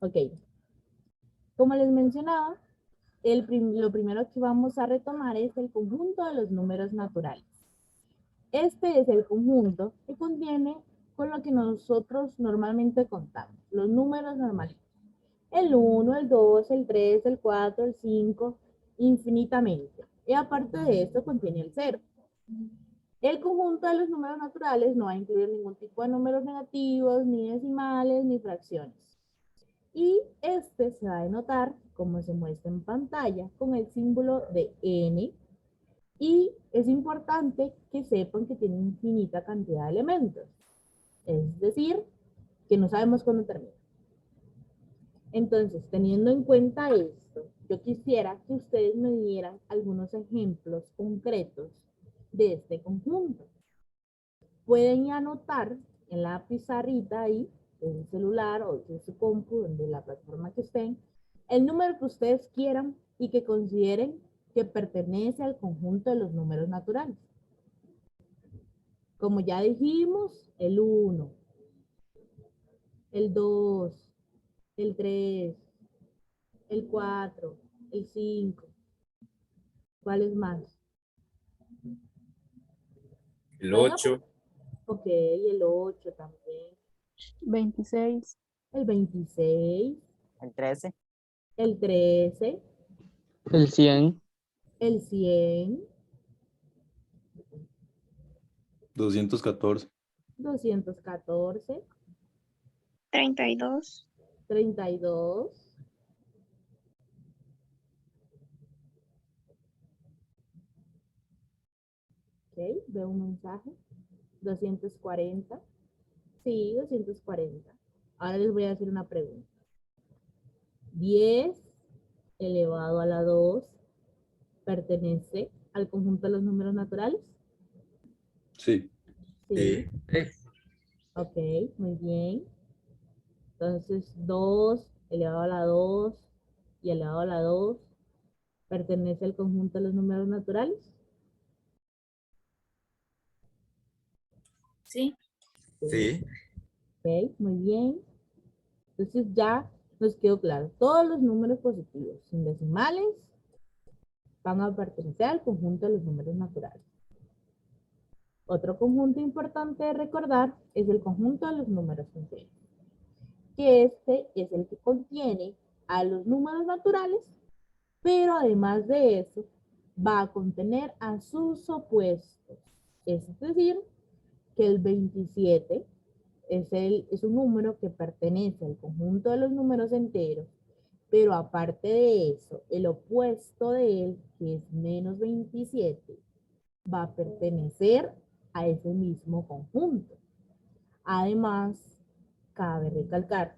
Ok, como les mencionaba, lo primero que vamos a retomar es el conjunto de los números naturales. Este es el conjunto que contiene con lo que nosotros normalmente contamos, los números normales. El 1, el 2, el 3, el 4, el 5, infinitamente. Y aparte de esto contiene el 0. El conjunto de los números naturales no va a incluir ningún tipo de números negativos, ni decimales, ni fracciones. Y este se va a denotar, como se muestra en pantalla, con el símbolo de n. Y es importante que sepan que tiene infinita cantidad de elementos. Es decir, que no sabemos cuándo termina. Entonces, teniendo en cuenta esto, yo quisiera que ustedes me dieran algunos ejemplos concretos de este conjunto. Pueden anotar en la pizarrita ahí, en el celular o en su compu, de la plataforma que estén, el número que ustedes quieran y que consideren que pertenece al conjunto de los números naturales. Como ya dijimos, el 1, el 2, el 3, el 4, el 5. ¿Cuáles más? El Pueden 8, apuntar. Ok, el 8 también. 26, El 26, El 13, el 13, el 100, el 100, 214. 214, 32, 32, ok, veo un mensaje, 240, sí, 240. Ahora les voy a hacer una pregunta. 10 elevado a la 2 pertenece al conjunto de los números naturales. Sí. Sí, ok, muy bien. Entonces 2 elevado a la 2 y elevado a la 2 pertenece al conjunto de los números naturales. sí, sí. Ok, muy bien. Entonces ya nos quedó claro. Todos los números positivos sin decimales van a pertenecer al conjunto de los números naturales. Otro conjunto importante de recordar es el conjunto de los números enteros, que este es el que contiene a los números naturales, pero además de eso va a contener a sus opuestos. Es decir, que el 27 es un número que pertenece al conjunto de los números enteros, pero aparte de eso, el opuesto de él, que es menos 27, va a pertenecer a ese mismo conjunto. Además, cabe recalcar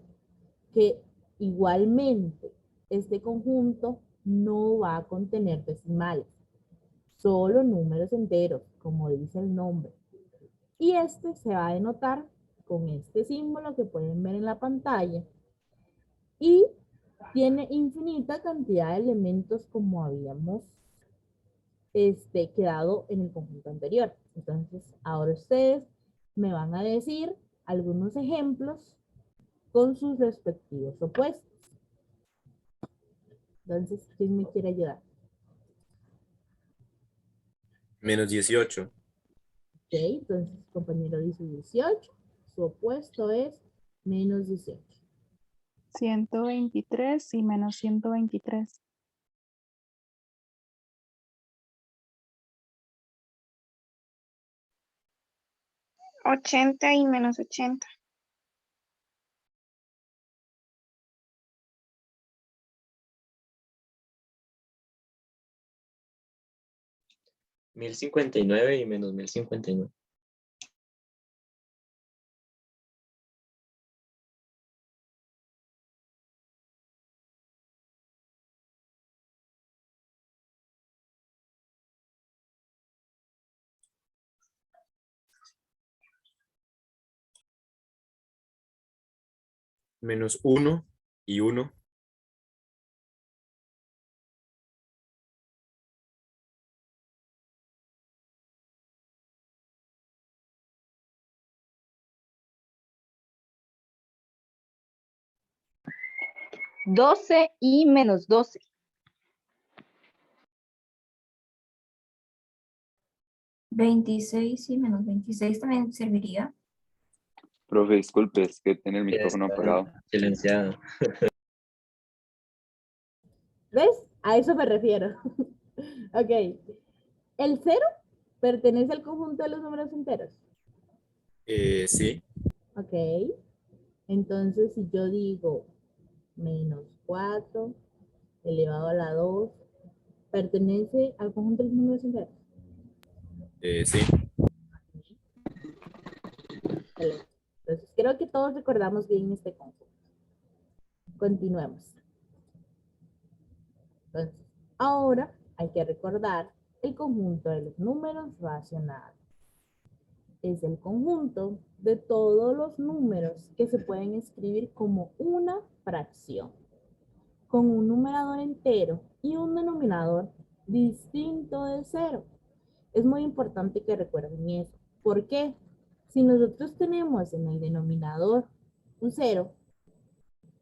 que igualmente este conjunto no va a contener decimales, solo números enteros, como dice el nombre. Y este se va a denotar con este símbolo que pueden ver en la pantalla. Y tiene infinita cantidad de elementos como habíamos quedado en el conjunto anterior. Entonces, ahora ustedes me van a decir algunos ejemplos con sus respectivos opuestos. Entonces, ¿quién me quiere ayudar? Menos 18. Ok, entonces, compañero dice 18. Su opuesto es menos 18. 123 y menos 123. 80 y menos 80. 1059 y menos 1059. -1 y 1. 12 y menos 12. ¿26 y menos 26 también serviría? Profe, disculpe, es que tiene el Ya micrófono está apagado. silenciado. ¿Ves? A eso me refiero. Ok. ¿El 0 pertenece al conjunto de los números enteros? Sí. Ok. Entonces, si yo digo menos 4 elevado a la 2, ¿pertenece al conjunto de los números enteros? Sí. Excelente. Entonces, creo que todos recordamos bien este conjunto. Continuemos. Entonces, ahora hay que recordar el conjunto de los números racionales. Es el conjunto de todos los números que se pueden escribir como una fracción, con un numerador entero y un denominador distinto de 0. Es muy importante que recuerden eso. ¿Por qué? Si nosotros tenemos en el denominador un 0,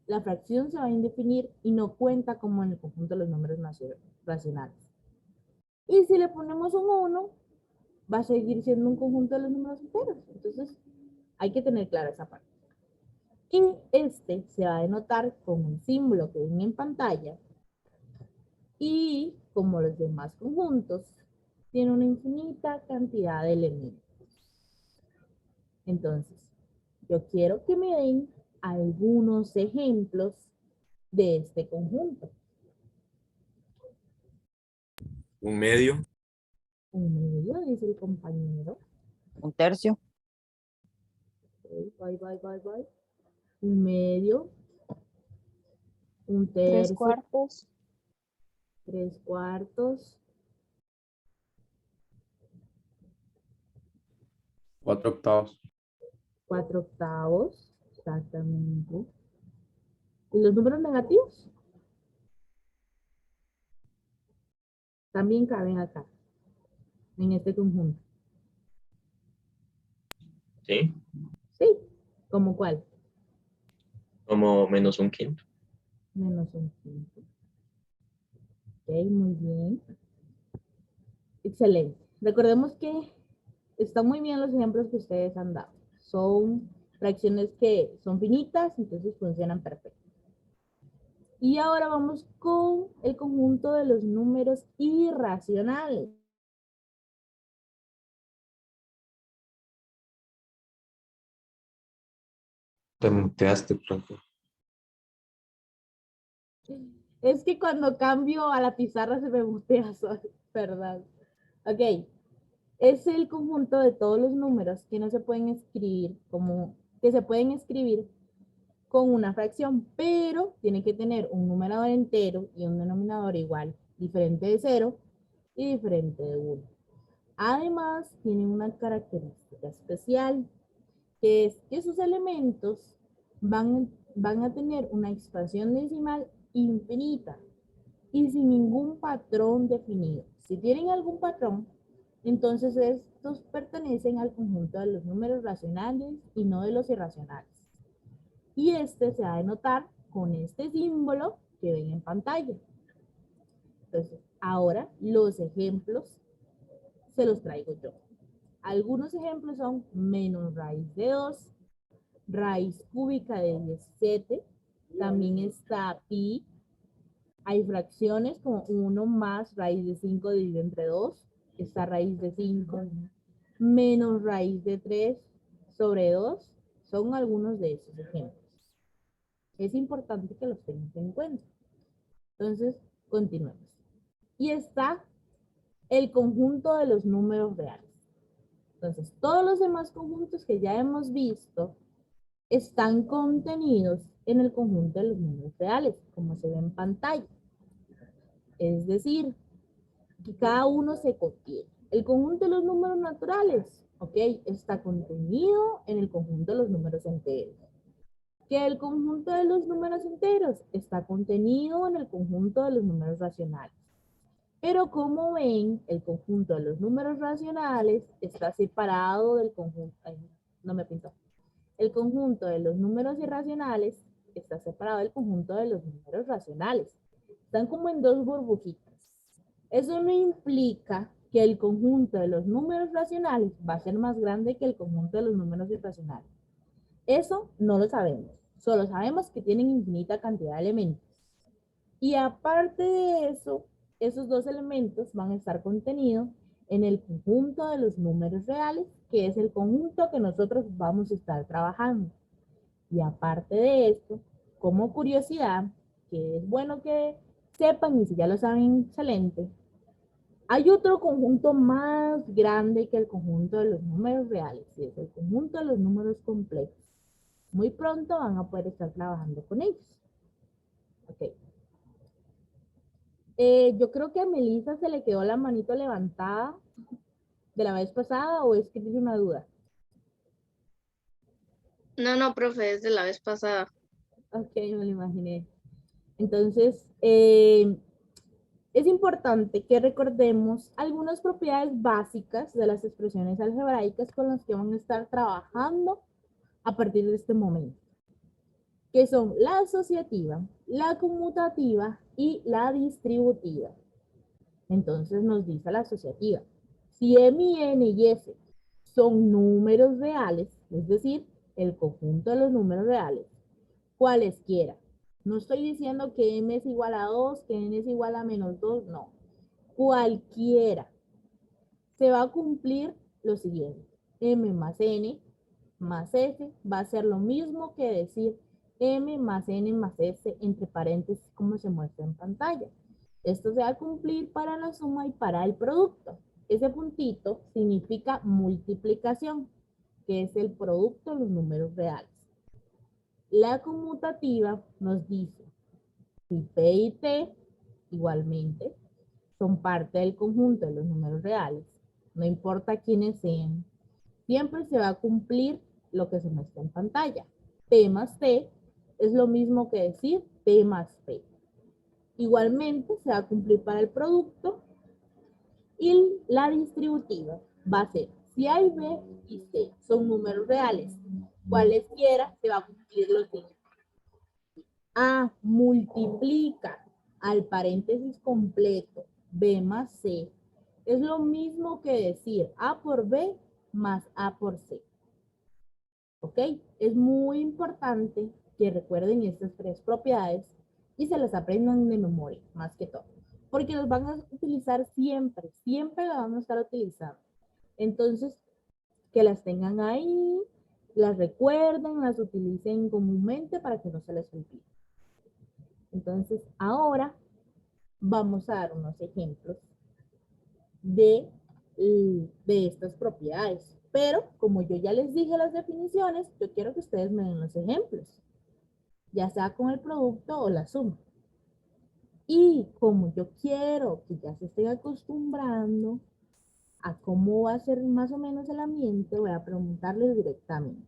la fracción se va a indefinir y no cuenta como en el conjunto de los números racionales. Y si le ponemos un 1, va a seguir siendo un conjunto de los números enteros. Entonces, hay que tener clara esa parte. Y este se va a denotar con el símbolo que ven en pantalla. Y como los demás conjuntos, tiene una infinita cantidad de elementos. Entonces, yo quiero que me den algunos ejemplos de este conjunto. Un medio. Un medio, dice el compañero. Un tercio. Okay, bye. Un medio. Un 3 tercio. cuartos. 3/4. 4/8. 4/8. Exactamente. ¿Y los números negativos? También caben acá, en este conjunto. ¿Sí? Sí, ¿como cuál? Como menos un quinto. Menos un 5. Ok, muy bien. Excelente. Recordemos que están muy bien los ejemplos que ustedes han dado. Son fracciones que son finitas, entonces funcionan perfecto. Y ahora vamos con el conjunto de los números irracionales. Te muteaste, profe. Es que cuando cambio a la pizarra se me mutea, perdón. Ok, es el conjunto de todos los números que no se pueden escribir que se pueden escribir con una fracción, pero tiene que tener un numerador entero y un denominador igual, diferente de 0 y diferente de 1. Además, tiene una característica especial, que es que sus elementos van a tener una expansión decimal infinita y sin ningún patrón definido. Si tienen algún patrón, entonces estos pertenecen al conjunto de los números racionales y no de los irracionales. Y este se va a denotar con este símbolo que ven en pantalla. Entonces, ahora los ejemplos se los traigo yo. Algunos ejemplos son menos raíz de 2, raíz cúbica de 17, también está pi. Hay fracciones como 1 más raíz de 5 dividido entre 2, está raíz de 5, menos raíz de 3 sobre 2, son algunos de esos ejemplos. Es importante que los tengan en cuenta. Entonces, continuemos. Y está el conjunto de los números reales. Entonces, todos los demás conjuntos que ya hemos visto están contenidos en el conjunto de los números reales, como se ve en pantalla. Es decir, que cada uno se contiene. El conjunto de los números naturales, ¿ok? Está contenido en el conjunto de los números enteros. Que el conjunto de los números enteros está contenido en el conjunto de los números racionales. Pero como ven, el conjunto de los números racionales está separado del conjunto, no me pintó. El conjunto de los números irracionales está separado del conjunto de los números racionales. Están como en dos burbujitas. Eso no implica que el conjunto de los números racionales va a ser más grande que el conjunto de los números irracionales. Eso no lo sabemos. Solo sabemos que tienen infinita cantidad de elementos. Y aparte de eso, esos dos elementos van a estar contenidos en el conjunto de los números reales, que es el conjunto que nosotros vamos a estar trabajando. Y aparte de esto, como curiosidad, que es bueno que sepan, y si ya lo saben, excelente, hay otro conjunto más grande que el conjunto de los números reales, y es el conjunto de los números complejos. Muy pronto van a poder estar trabajando con ellos. Ok. Yo creo que a Melissa se le quedó la manito levantada de la vez pasada, o es que tiene una duda. No, profe, es de la vez pasada. Ok, me lo imaginé. Entonces, es importante que recordemos algunas propiedades básicas de las expresiones algebraicas con las que van a estar trabajando a partir de este momento, que son la asociativa, la conmutativa y la distributiva. Entonces nos dice la asociativa: si M y N y S son números reales, es decir, el conjunto de los números reales, cualesquiera. No estoy diciendo que M es igual a 2, que N es igual a menos 2, no. Cualquiera. Se va a cumplir lo siguiente: M más N más S va a ser lo mismo que decir M más N más S entre paréntesis, como se muestra en pantalla. Esto se va a cumplir para la suma y para el producto. Ese puntito significa multiplicación, que es el producto de los números reales. La conmutativa nos dice si P y T igualmente son parte del conjunto de los números reales, no importa quiénes sean, siempre se va a cumplir lo que se muestra en pantalla. P más T es lo mismo que decir P más P. Igualmente se va a cumplir para el producto, y la distributiva va a ser si A y B y C son números reales, cualesquiera se va a cumplir lo siguiente: A multiplica al paréntesis completo B más C es lo mismo que decir A por B más A por C. ¿Ok? Es muy importante que recuerden estas tres propiedades y se las aprendan de memoria, más que todo, porque los van a utilizar siempre, siempre las van a estar utilizando. Entonces, que las tengan ahí, las recuerden, las utilicen comúnmente para que no se les olvide. Entonces, ahora vamos a dar unos ejemplos de estas propiedades. Pero, como yo ya les dije las definiciones, yo quiero que ustedes me den los ejemplos, ya sea con el producto o la suma. Y como yo quiero que ya se estén acostumbrando a cómo va a ser más o menos el ambiente, voy a preguntarles directamente.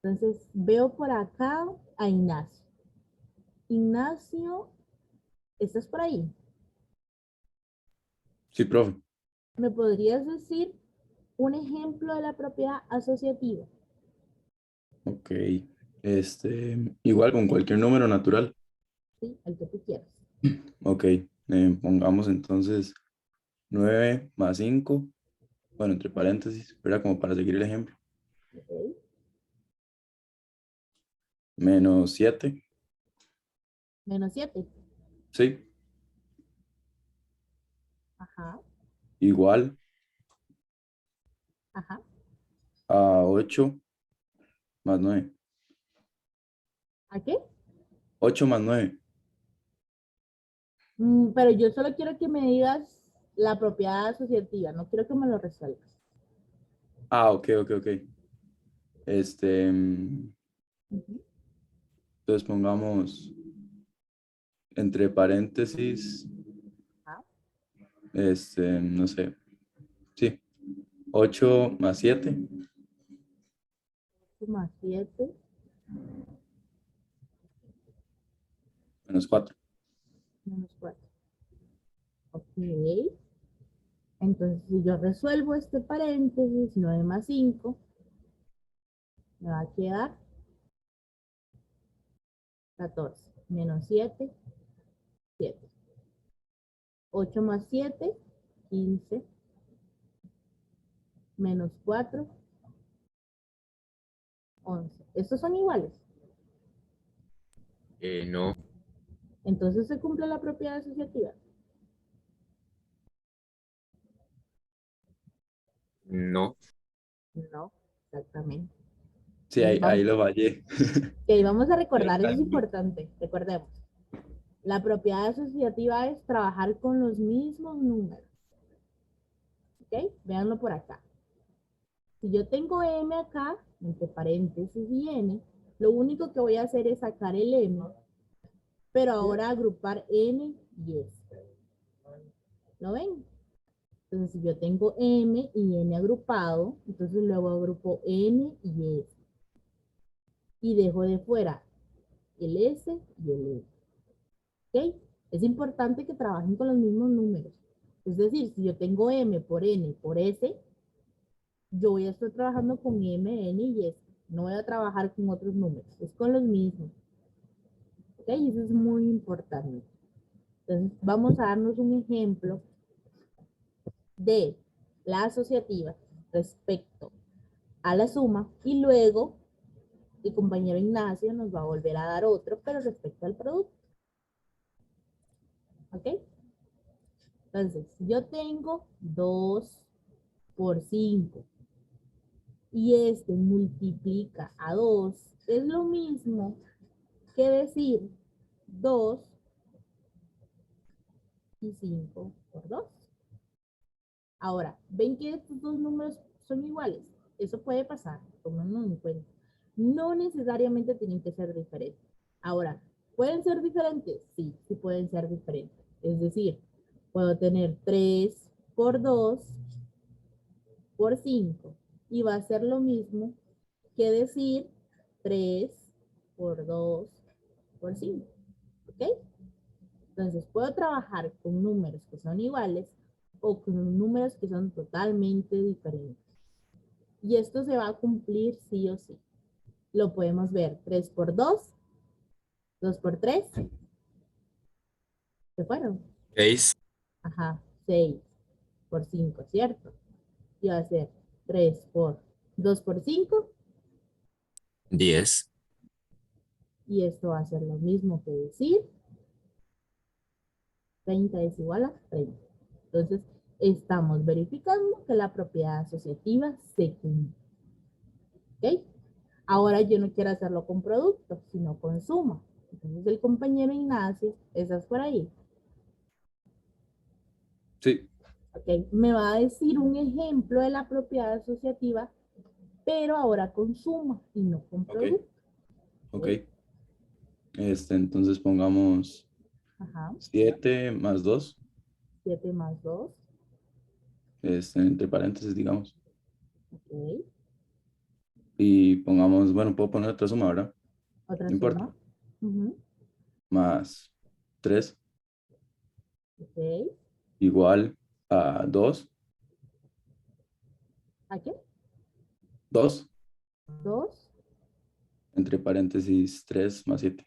Entonces, veo por acá a Ignacio. Ignacio, ¿estás por ahí? Sí, profe. ¿Me podrías decir un ejemplo de la propiedad asociativa? Ok. Igual con cualquier número natural. Sí, el que tú quieras. Ok. Pongamos entonces 9 más 5. Bueno, entre paréntesis, ¿verdad? Como para seguir el ejemplo. Ok. Menos 7. Menos 7. Sí. Ajá, Igual ajá. a 8 más 9. ¿A qué? 8 más 9. Pero yo solo quiero que me digas la propiedad asociativa, no quiero que me lo resuelvas. Ah, ok, ok, ok. Entonces pongamos entre paréntesis, Ajá. no sé. Sí. 8 más 7. 8 más 7. Menos 4. Menos 4. Ok. Entonces, si yo resuelvo este paréntesis, 9 más 5, me va a quedar 14. Menos 7, 7. 8 más 7, 15. Menos 4, 11. ¿Estos son iguales? No, Entonces se cumple la propiedad asociativa. no. No, exactamente. Sí, ahí lo fallé. Ok, vamos a recordar, eso es Cálculo. importante. Recordemos. La propiedad asociativa es trabajar con los mismos números. ¿Ok? Véanlo por acá. Si yo tengo m acá, entre paréntesis y n, lo único que voy a hacer es sacar el m, pero ahora agrupar n y s. ¿Lo ven? Entonces, si yo tengo m y n agrupado, entonces luego agrupo n y s. Y dejo de fuera el s y el n. ¿Ok? Es importante que trabajen con los mismos números. Es decir, si yo tengo m por n por s, yo voy a estar trabajando con m, n y s. No voy a trabajar con otros números. Es con los mismos. ¿Ok? Y eso es muy importante. Entonces, vamos a darnos un ejemplo de la asociativa respecto a la suma y luego el compañero Ignacio nos va a volver a dar otro, pero respecto al producto. ¿Ok? Entonces, yo tengo 2 por 5 y este multiplica a 2, es lo mismo que decir 2 y 5 por 2. Ahora, ¿ven que estos dos números son iguales? Eso puede pasar, tómenlo en cuenta. No necesariamente tienen que ser diferentes. Ahora, ¿pueden ser diferentes? Sí, sí pueden ser diferentes. Es decir, puedo tener 3 por 2 por 5 y va a ser lo mismo que decir 3 por 2 por 5. ¿Ok? Entonces, puedo trabajar con números que son iguales o con números que son totalmente diferentes. Y esto se va a cumplir sí o sí. Lo podemos ver 3 por 2, 2 por 3. ¿Se fueron? 6, Ajá, 6 por 5, ¿cierto? Y va a ser 3 por 2 por 5. 10. Y esto va a ser lo mismo que decir 30 es igual a 30. Entonces, estamos verificando que la propiedad asociativa se cumple. ¿Ok? Ahora yo no quiero hacerlo con producto, sino con suma. Entonces, el compañero Ignacio, ¿estás por ahí? Sí, ¿Ok? Me va a decir un ejemplo de la propiedad asociativa, pero ahora con suma y no con ok, producto. ok. Entonces pongamos Ajá. 7 más 2, 7 más 2. entre paréntesis, digamos. Ok. Y pongamos, bueno, puedo poner otra suma, ¿verdad? Otra No importa. suma. Ujú. Más 3 Ok. igual a 2. ¿A qué? 2, 2. entre paréntesis 3 más 7.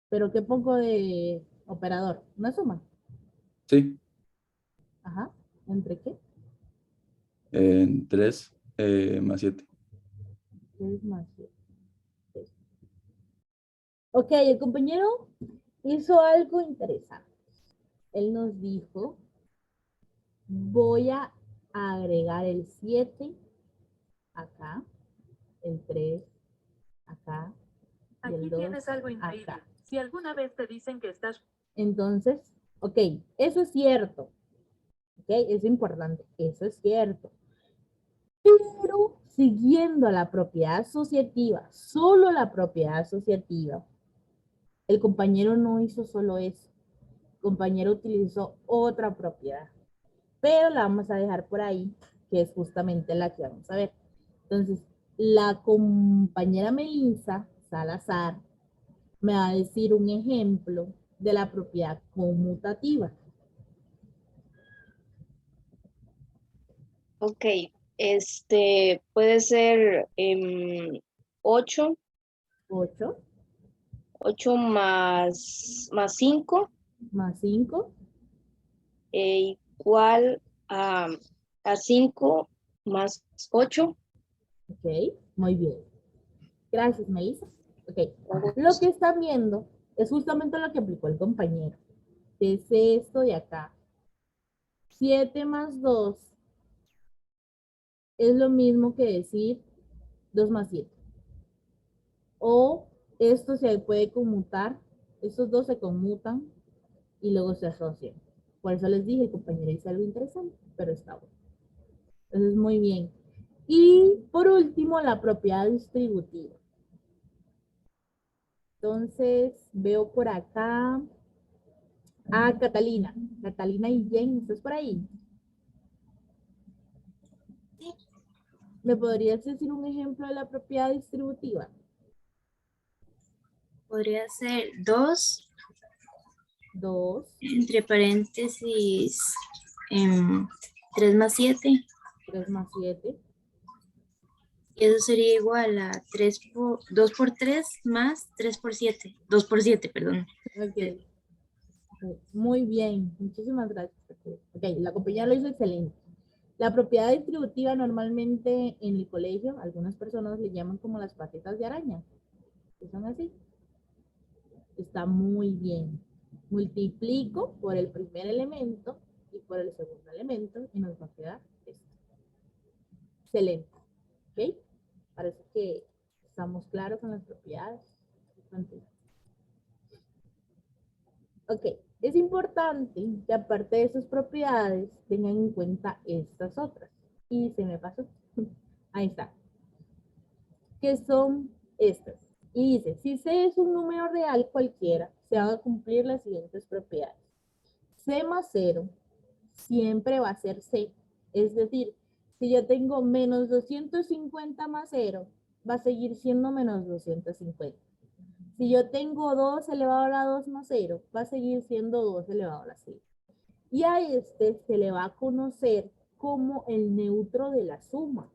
Pero ¿qué pongo de operador? Una suma. Sí, Ajá. ¿Entre qué? 3 más 7. 3 más 7. Ok, el compañero hizo algo interesante. Él nos dijo, voy a agregar el 7 acá, el 3 acá y el Aquí 2 tienes algo increíble. acá. Si alguna vez te dicen que estás... Entonces, ok, eso es cierto. Ok, es importante, eso es cierto. Pero siguiendo la propiedad asociativa, solo la propiedad asociativa, el compañero no hizo solo eso. El compañero utilizó otra propiedad, pero la vamos a dejar por ahí, que es justamente la que vamos a ver. Entonces, la compañera Melissa Salazar me va a decir un ejemplo de la propiedad conmutativa. Ok, puede ser 8 8. 8 más 5 Más 5. igual a 5 más 8. Ok, muy bien. Gracias, Melissa. Ok, lo que están viendo es justamente lo que aplicó el compañero. Que es esto de acá. 7 más 2 es lo mismo que decir 2 más 7. O esto se puede conmutar. Estos dos se conmutan y luego se asocian. Por eso les dije, el compañero dice algo interesante, pero está bueno. Entonces, muy bien. Y por último, la propiedad distributiva. Entonces, veo por acá a Catalina. Catalina y Jane, ¿estás por ahí? ¿Me podrías decir un ejemplo de la propiedad distributiva? Podría ser 2, 2, entre paréntesis, 3 más 7. 3 más 7. Y eso sería igual a 2 por 3 más 3 por 7. 2 por 7, perdón. Ok. Muy bien, muchísimas gracias. Ok, la compañera lo hizo excelente. La propiedad distributiva normalmente en el colegio, algunas personas le llaman como las patitas de araña. ¿Que son así? Está muy bien. Multiplico por el primer elemento y por el segundo elemento y nos va a quedar esto. Excelente. ¿Ok? Parece que estamos claros con las propiedades. Ok, es importante que aparte de esas propiedades tengan en cuenta estas otras. Y se me pasó. Ahí está. Que son estas. Y dice, si C es un número real cualquiera, se van a cumplir las siguientes propiedades. C más 0 siempre va a ser C. Es decir, si yo tengo menos 250 más 0, va a seguir siendo menos 250. Si yo tengo 2 elevado a la 2 más 0, va a seguir siendo 2 elevado a la 0. Y a este se le va a conocer como el neutro de la suma.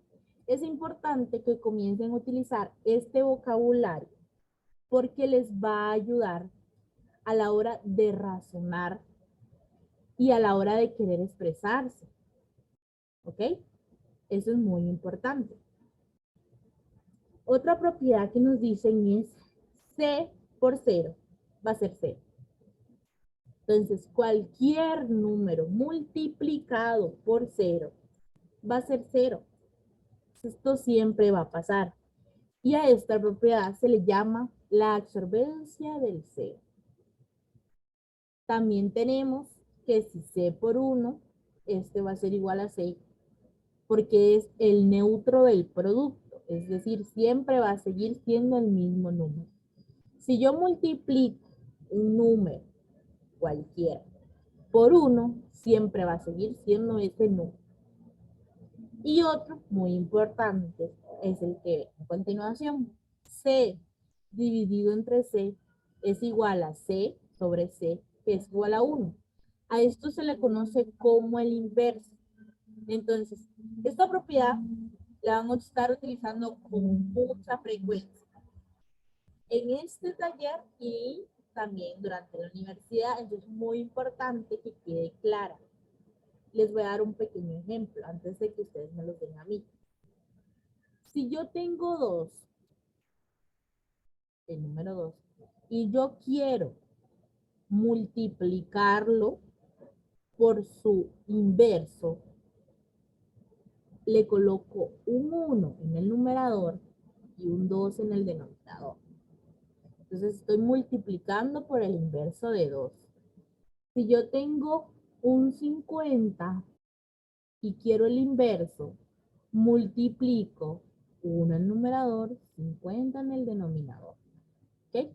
Es importante que comiencen a utilizar este vocabulario porque les va a ayudar a la hora de razonar y a la hora de querer expresarse. ¿Ok? Eso es muy importante. Otra propiedad que nos dicen es C por 0 va a ser 0. Entonces, cualquier número multiplicado por 0 va a ser 0. Esto siempre va a pasar. Y a esta propiedad se le llama la absorbencia del 0. También tenemos que si C por 1, este va a ser igual a C, porque es el neutro del producto. Es decir, siempre va a seguir siendo el mismo número. Si yo multiplico un número cualquiera por 1, siempre va a seguir siendo ese número. Y otro muy importante es el que a continuación. C dividido entre C es igual a C sobre C, que es igual a 1. A esto se le conoce como el inverso. Entonces, esta propiedad la van a estar utilizando con mucha frecuencia en este taller y también durante la universidad. Entonces, es muy importante que quede clara. Les voy a dar un pequeño ejemplo antes de que ustedes me los den a mí. Si yo tengo 2, el número 2, y yo quiero multiplicarlo por su inverso, le coloco un 1 en el numerador y un 2 en el denominador. Entonces estoy multiplicando por el inverso de 2. Si yo tengo un 50 y quiero el inverso, multiplico 1 en el numerador, 50 en el denominador. ¿Ok?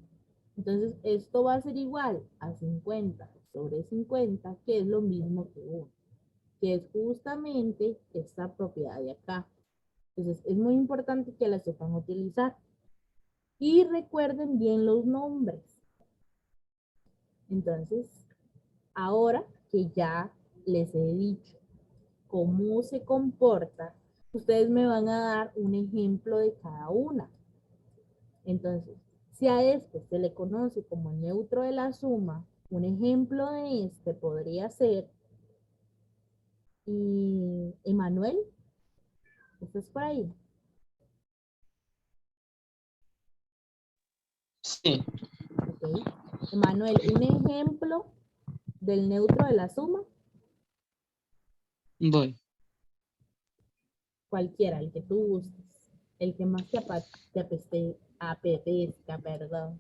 Entonces, esto va a ser igual a 50 sobre 50, que es lo mismo que 1, que es justamente esta propiedad de acá. Entonces, es muy importante que la sepan utilizar. Y recuerden bien los nombres. Entonces, ahora que ya les he dicho cómo se comporta, ustedes me van a dar un ejemplo de cada una. Entonces, Si a este se le conoce como el neutro de la suma, un ejemplo de este podría ser, y Emanuel, ¿estás por ahí? Sí. Ok. Emanuel, un ejemplo del neutro de la suma, Voy. cualquiera, el que tú gustes, el que más te apetezca, perdón.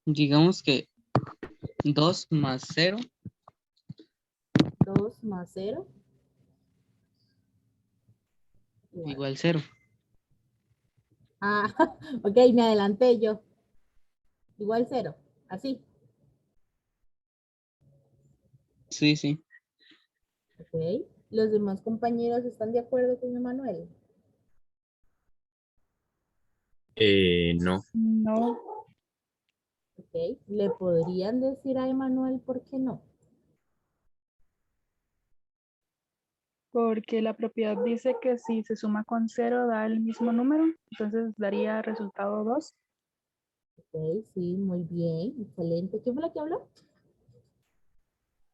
Digamos que 2 más 0 2 más 0. igual 0. Ah, ok, me adelanté yo. Igual 0, así. Sí, sí. Ok. ¿Los demás compañeros están de acuerdo con Emanuel? No. No. Ok. ¿Le podrían decir a Emanuel por qué no? Porque la propiedad dice que si se suma con 0 da el mismo número, entonces daría resultado 2. Ok, sí, muy bien, excelente. ¿Quién fue la que habló?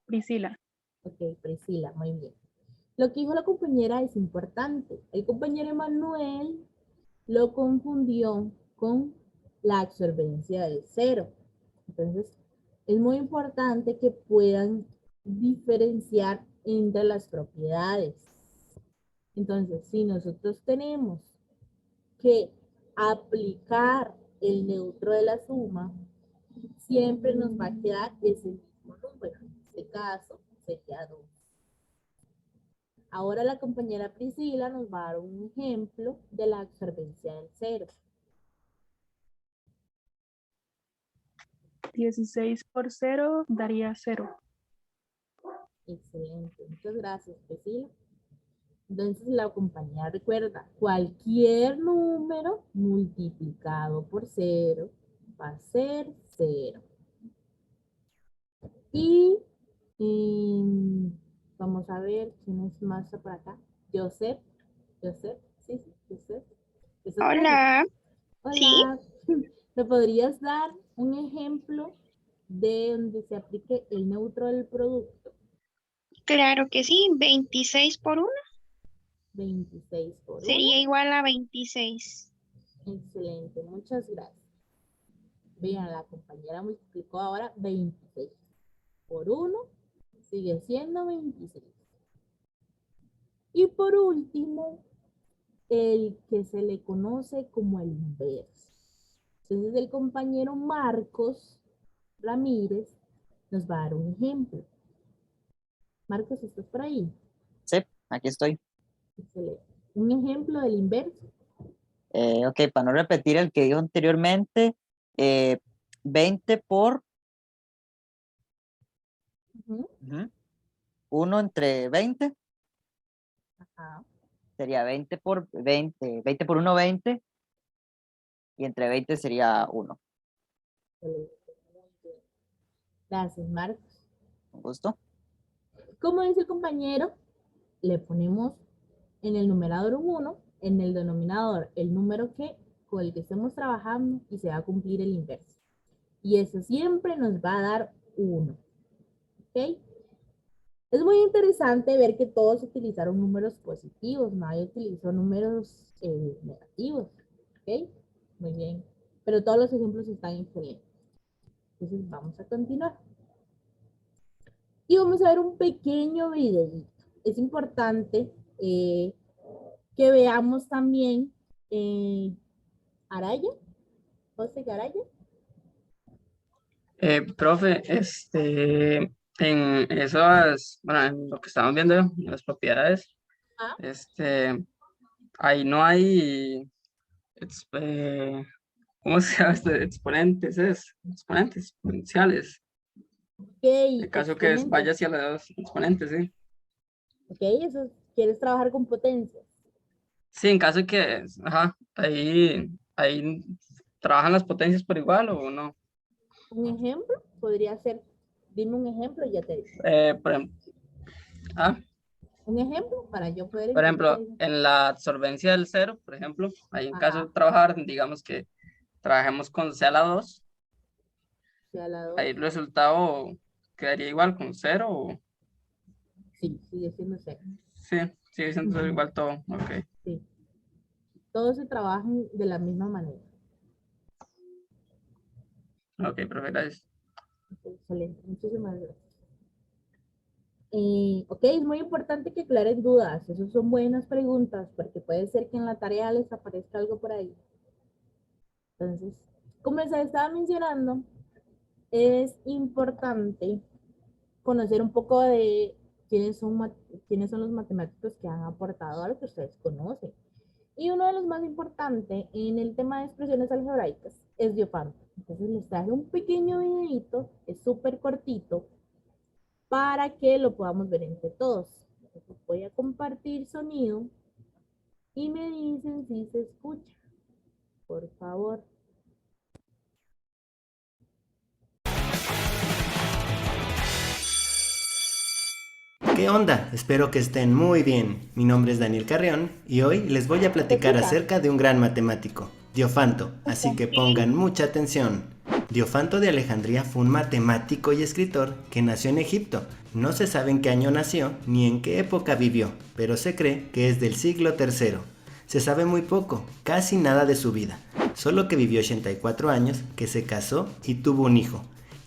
Priscila. Ok, Priscila, muy bien. Lo que dijo la compañera es importante. El compañero Emanuel lo confundió con la absorbencia de 0. Entonces, es muy importante que puedan diferenciar entre las propiedades. Entonces, si nosotros tenemos que aplicar el neutro de la suma, siempre nos va a quedar ese mismo número. En este caso, sería 2. Ahora la compañera Priscila nos va a dar un ejemplo de la absorbencia del 0. 16 por 0 daría 0. Excelente, muchas gracias, Priscila. Entonces la compañera recuerda, cualquier número multiplicado por 0 va a ser 0. Y vamos a ver quién es más por acá. Joseph, sí, Joseph. ¿Estás por ahí? Hola, sí, Hola. ¿Me podrías dar un ejemplo de donde se aplique el neutro del producto? claro que sí. 26 por 1 26 por 1. sería igual a 26. Excelente, muchas gracias. Vean, la compañera multiplicó ahora 26 por 1, sigue siendo 26. Y por último, el que se le conoce como el inverso. Entonces el compañero Marcos Ramírez nos va a dar un ejemplo. Marcos, ¿estás por ahí? Sí, aquí estoy. Excelente. Un ejemplo del inverso. Ok, para no repetir el que dijo anteriormente, 20 por Ujú. 1 entre 20 Ajá. sería 20 por 20, 20 por 1, 20, y entre 20 sería 1. Excelente. Muy bien. Gracias, Marcos. ¿Con gusto? Como dice el compañero, le ponemos en el numerador un 1, en el denominador el número con el que estemos trabajando y se va a cumplir el inverso. Y eso siempre nos va a dar 1. ¿Ok? Es muy interesante ver que todos utilizaron números positivos, nadie utilizó números negativos. ¿Ok? Muy bien. Pero todos los ejemplos están excelentes. Entonces vamos a continuar. Y vamos a ver un pequeño videito. Es importante que veamos también Araya, José Araya. Profe, en esas, bueno, en lo que estamos viendo, en las propiedades, Ah, ahí no hay, ¿cómo se llama exponentes, exponentes, exponenciales. ok, En caso que exponentes. vaya hacia los exponentes, sí. Ok, eso, ¿quieres trabajar con potencias? Sí, en caso de que, ajá, ahí trabajan las potencias por igual o no. Un ejemplo podría ser, dime un ejemplo y ya te digo. Por ejemplo, ah, un ejemplo para yo poder Por entender ejemplo, eso. en la absorbencia del cero, por ejemplo, ahí en caso Ajá, de trabajar, digamos que trabajemos con C a la 2, C a la 2. ahí el resultado quedaría igual con cero o Sí, sigue siendo C. sí, sigue siendo Ujú. igual todo. Ok, Sí, todos se trabajan de la misma manera. ok, profe, gracias. Excelente, muchísimas gracias. Ok, es muy importante que aclaren dudas. Esas son buenas preguntas porque puede ser que en la tarea les aparezca algo por ahí. Entonces, como les estaba mencionando, es importante conocer un poco de quiénes son los matemáticos que han aportado a lo que ustedes conocen. Y uno de los más importantes en el tema de expresiones algebraicas es Diofanto. Entonces les traje un pequeño videito, es súper cortito, para que lo podamos ver entre todos. Entonces voy a compartir sonido y me dicen si se escucha, por favor. ¿Qué onda? Espero que estén muy bien. Mi nombre es Daniel Carreón y hoy les voy a platicar escucha? acerca de un gran matemático, Diofanto, así que pongan mucha atención. Diofanto de Alejandría fue un matemático y escritor que nació en Egipto. No se sabe en qué año nació ni en qué época vivió, pero se cree que es del siglo III. Se sabe muy poco, casi nada de su vida, solo que vivió 84 años, que se casó y tuvo un hijo.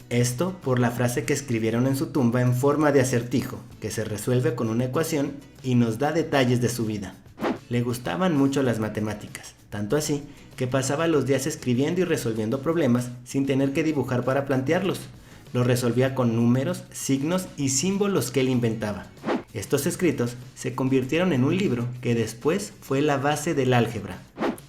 Esto por la frase que escribieron en su tumba en forma de acertijo, que se resuelve con una ecuación y nos da detalles de su vida. Le gustaban mucho las matemáticas, tanto así que pasaba los días escribiendo y resolviendo problemas sin tener que dibujar para plantearlos. Los resolvía con números, signos y símbolos que él inventaba. Estos escritos se convirtieron en un libro que después fue la base del álgebra.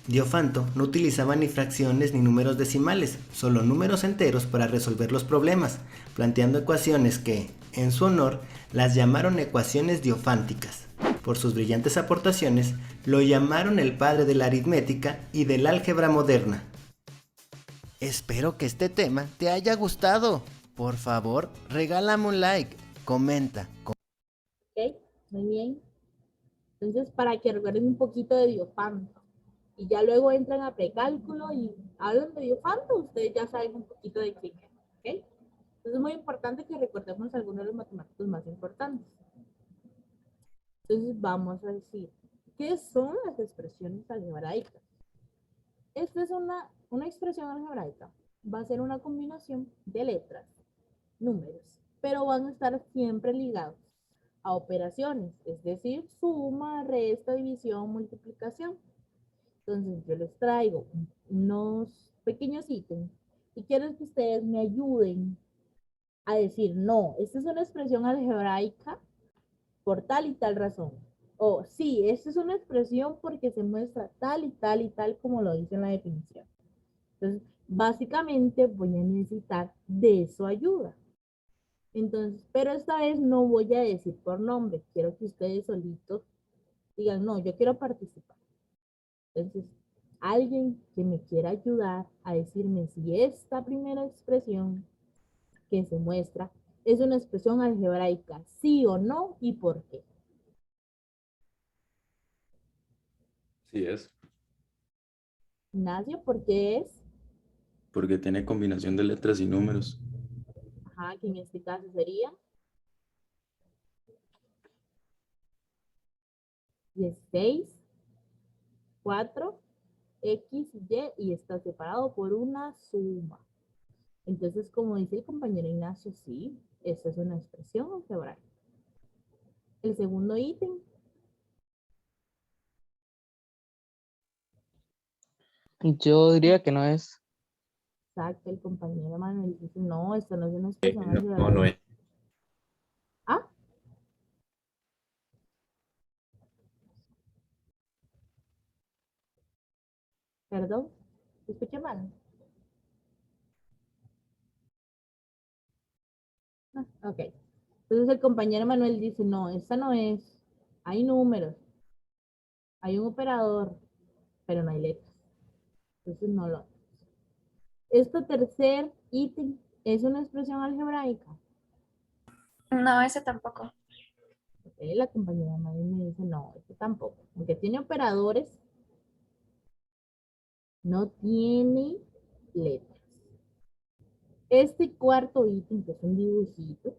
Diofanto no utilizaba ni fracciones ni números decimales, solo números enteros para resolver los problemas, planteando ecuaciones que, en su honor, las llamaron ecuaciones diofánticas. Por sus brillantes aportaciones, lo llamaron el padre de la aritmética y del álgebra moderna. Espero que este tema te haya gustado. Por favor, regálame un like, comenta. Ok, muy bien. Entonces, para que recuerden un poquito de Diofanto. Y ya luego entran a precálculo y hablan de Diofanto, ustedes ya saben un poquito de quién es. ¿Ok? Entonces es muy importante que recordemos algunos de los matemáticos más importantes. Entonces vamos a decir, ¿qué son las expresiones algebraicas? Esta es una expresión algebraica. Va a ser una combinación de letras, números, pero van a estar siempre ligados a operaciones, es decir, suma, resta, división, multiplicación. Entonces yo les traigo unos pequeños ítems y quiero que ustedes me ayuden a decir, no, esta es una expresión algebraica por tal y tal razón. O sí, esta es una expresión porque se muestra tal y tal como lo dice en la definición. Entonces, básicamente voy a necesitar de su ayuda. Entonces, pero esta vez no voy a decir por nombre, quiero que ustedes solitos digan, no, yo quiero participar. Entonces, alguien que me quiera ayudar a decirme si esta primera expresión que se muestra es una expresión algebraica, sí o no, y por qué. Sí es, Ignacio, ¿por qué es? porque tiene combinación de letras y números. Ajá, que en este caso sería 16, 4, X, Y está separado por una suma. Entonces, como dice el compañero Ignacio, sí, esta es una expresión algebraica. El segundo ítem, Yo diría que no es. exacto, el compañero Manuel dice, no, esto no es una expresión No, no algebraica. es. Ah, perdón, escuché mal. Ah, ok. Entonces el compañero Manuel dice, no, esta no es. Hay números, hay un operador, pero no hay letras. Entonces no lo. Este tercer ítem es una expresión algebraica. No, ese tampoco. Ok. La compañera Mari me dice, no, este tampoco. Aunque tiene operadores, no tiene letras. Este cuarto ítem, que es un dibujito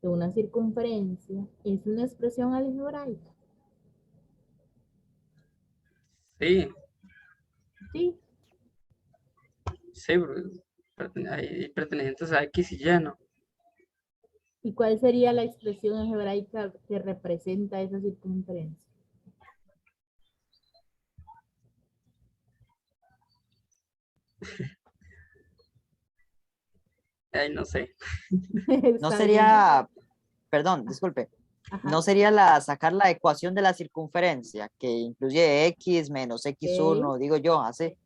de una circunferencia, es una expresión algebraica. Sí, ¿Sí? sí, hay pertenecientes a X y Y, ¿no? ¿Y cuál sería la expresión algebraica que representa esa circunferencia? Ay, no sé. No Está bien. sería, perdón, disculpe, Ajá. no sería sacar la ecuación de la circunferencia, que incluye X menos X1, Ok. digo yo, así.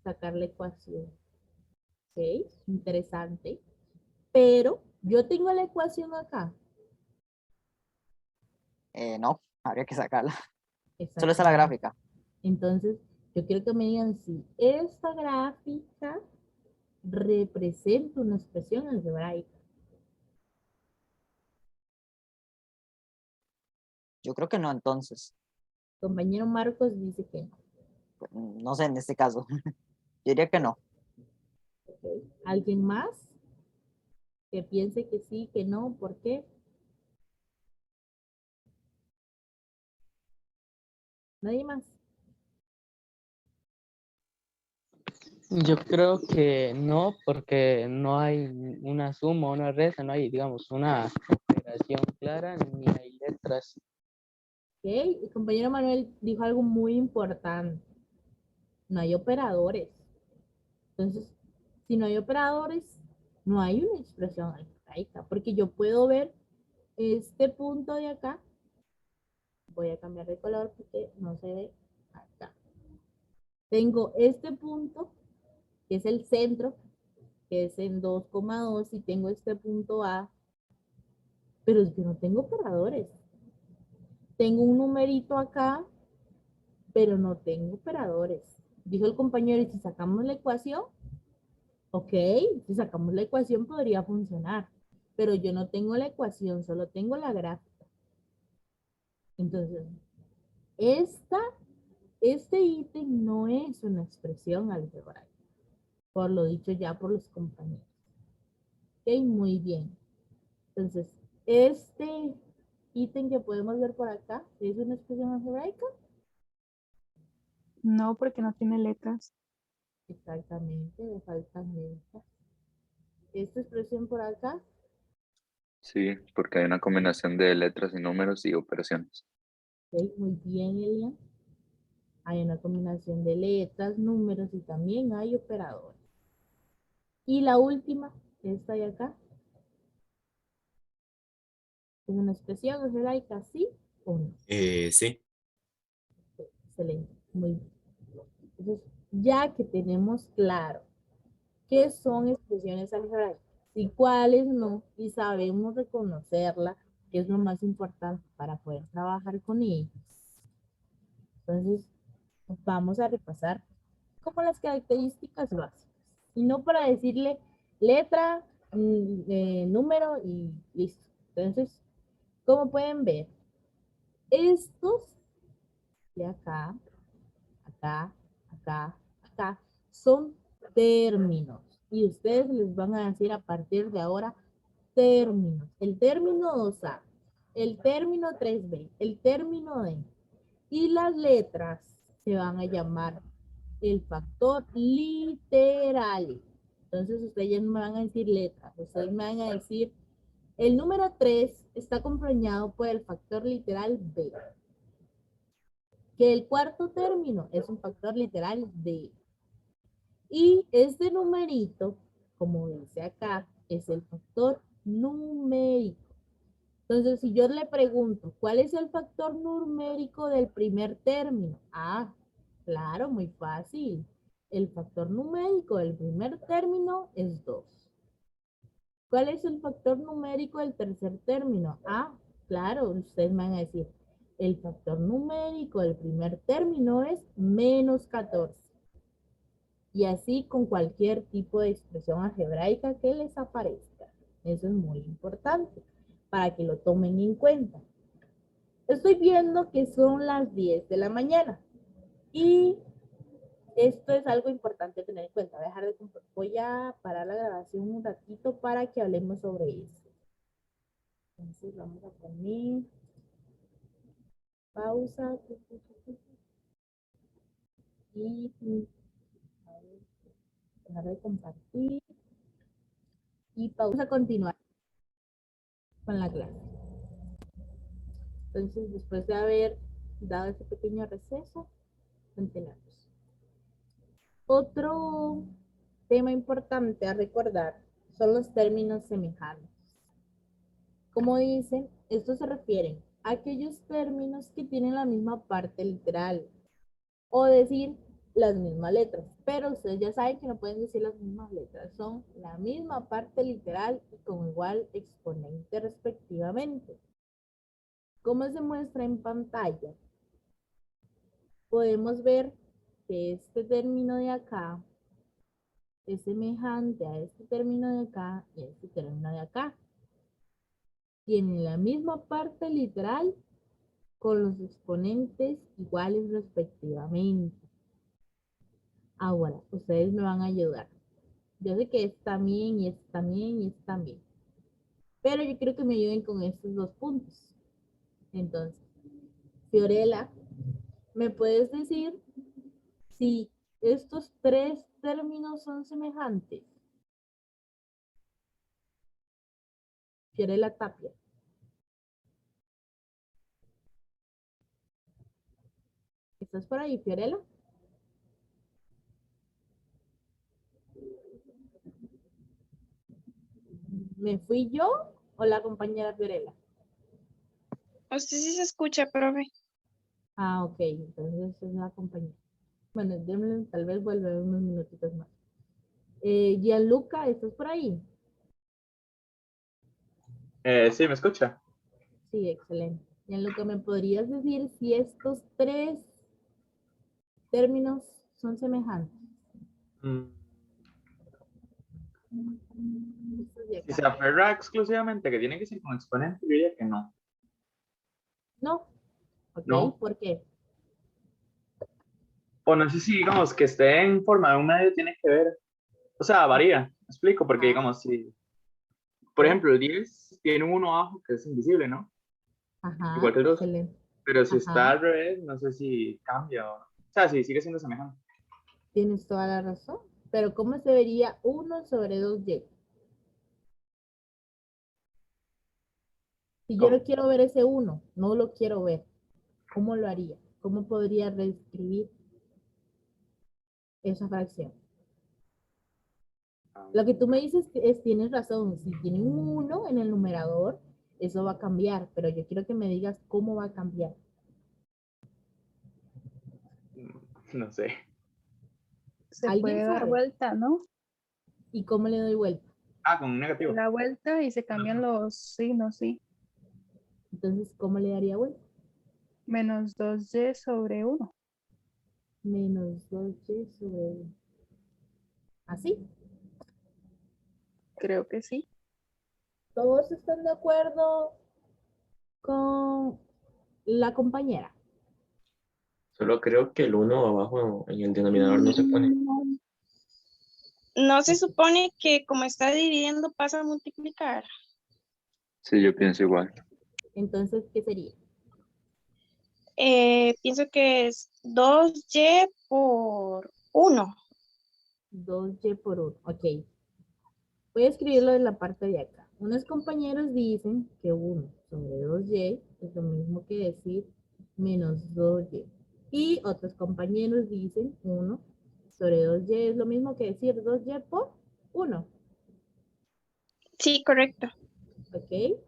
Sacar la ecuación. Ok, interesante. Pero yo tengo la ecuación acá. No, habría que sacarla. Solo está la Exactamente. gráfica. Entonces, yo quiero que me digan si esta gráfica representa una expresión algebraica. Yo creo que no, entonces. Compañero Marcos dice que no. No sé, en este caso. Yo diría que no. Ok. ¿Alguien más que piense que sí, que no? ¿Por qué? ¿Nadie más? Yo creo que no, porque no hay una suma, una resta, no hay, digamos, una operación clara, ni hay letras. Ok. El compañero Manuel dijo algo muy importante. No hay operadores. Entonces, si no hay operadores, no hay una expresión algebraica, porque yo puedo ver este punto de acá. Voy a cambiar de color porque no se ve acá. Tengo este punto, que es el centro, que es en 2,2, y tengo este punto A, pero yo no tengo operadores. Tengo un numerito acá, pero no tengo operadores. Dijo el compañero, ¿y si sacamos la ecuación? Ok, si sacamos la ecuación podría funcionar, pero yo no tengo la ecuación, solo tengo la gráfica. Entonces, este ítem no es una expresión algebraica, por lo dicho ya por los compañeros. Ok, muy bien. Entonces, este ítem que podemos ver por acá, ¿es una expresión algebraica? No, porque no tiene letras. Exactamente, le faltan letras. Esta expresión por acá, Sí, porque hay una combinación de letras y números y operaciones. ok, muy bien, Elian. Hay una combinación de letras, números y también hay operadores. Y la última, esta de acá, es una expresión algebraica, ¿sí o no? Sí. Excelente, muy bien. Entonces, ya que tenemos claro qué son expresiones algebraicas y cuáles no, y sabemos reconocerlas, que es lo más importante para poder trabajar con ellas. Entonces, vamos a repasar como las características básicas. Y no para decirle letra, número y listo. Entonces, como pueden ver, estos de acá, acá, acá, acá, son términos. Y ustedes les van a decir a partir de ahora términos. El término 2A, el término 3B, el término D. Y las letras se van a llamar el factor literal. Entonces ustedes ya no me van a decir letras, ustedes me van a decir el número 3 está acompañado por el factor literal B. Que el cuarto término es un factor literal D. Y este numerito, como dice acá, es el factor numérico. Entonces, si yo le pregunto, ¿cuál es el factor numérico del primer término? Ah, claro, muy fácil. El factor numérico del primer término es 2. ¿Cuál es el factor numérico del tercer término? Ah, claro, ustedes me van a decir, el factor numérico del primer término es menos 14. Y así con cualquier tipo de expresión algebraica que les aparezca. Eso es muy importante para que lo tomen en cuenta. Estoy viendo que son las 10 de la mañana y esto es algo importante tener en cuenta. Voy a parar la grabación un ratito para que hablemos sobre esto. Entonces vamos a poner pausa y dejar de compartir y pausa a continuar con la clase. Entonces, después de haber dado este pequeño receso, continuamos. Otro tema importante a recordar son los términos semejantes. Como dicen, estos se refieren a aquellos términos que tienen la misma parte literal, o decir las mismas letras, pero ustedes ya saben que no pueden decir las mismas letras, son la misma parte literal y con igual exponente respectivamente. Como se muestra en pantalla, podemos ver que este término de acá es semejante a este término de acá y a este término de acá. Tienen la misma parte literal con los exponentes iguales respectivamente. Ahora, ustedes me van a ayudar. Yo sé que es también y es también y es también. Pero yo quiero que me ayuden con estos dos puntos. Entonces, Fiorella, ¿me puedes decir si estos tres términos son semejantes? Fiorella Tapia. ¿Estás por ahí, Fiorella? ¿Me fui yo o la compañera Fiorella? Usted sí se escucha, profe. Ah, ok, entonces es la compañera. Bueno, déjenme, tal vez vuelva unos minutitos más. Gianluca, ¿estás por ahí? Sí, ¿me escucha? Sí, excelente. Gianluca, ¿me podrías decir si estos tres términos son semejantes? Estos de Si acá. se aferra exclusivamente que tiene que ser con exponente, yo diría que no. No. Ok, No. ¿por qué? O no sé si, digamos, que esté en forma de un medio tiene que ver. O sea, varía. Me explico, porque, digamos, si, por ejemplo, el 10 tiene un 1 abajo que es invisible, ¿no? Ajá, Igual que el 2. excelente. Pero si está Ajá, al revés, no sé si cambia o no. O sea, si sigue siendo semejante. tienes toda la razón. Pero ¿cómo se vería 1 sobre 2y? Si yo no ¿Cómo? quiero ver ese 1, no lo quiero ver, ¿cómo lo haría? ¿Cómo podría reescribir esa fracción? Lo que tú me dices es, tienes razón, si tiene un 1 en el numerador, eso va a cambiar, pero yo quiero que me digas cómo va a cambiar. No sé. Se ¿Alguien puede dar sabe? vuelta, ¿no? ¿Y cómo le doy vuelta? Ah, con un negativo. La vuelta y se cambian los signos, sí. Entonces, ¿cómo le daría vuelta? Menos 2y sobre 1. Menos 2y sobre 1. ¿Así? Creo que sí. ¿Todos están de acuerdo con la compañera? Solo creo que el 1 abajo en el denominador no se pone. No se supone que como está dividiendo pasa a multiplicar. Sí, yo pienso igual. Entonces, ¿qué sería? Pienso que es 2y por 1. 2y por 1. Ok. Voy a escribirlo en la parte de acá. Unos compañeros dicen que 1 sobre 2y es lo mismo que decir menos 2y. Y otros compañeros dicen 1 sobre 2y es lo mismo que decir 2y por 1. Sí, correcto. ¿Ok?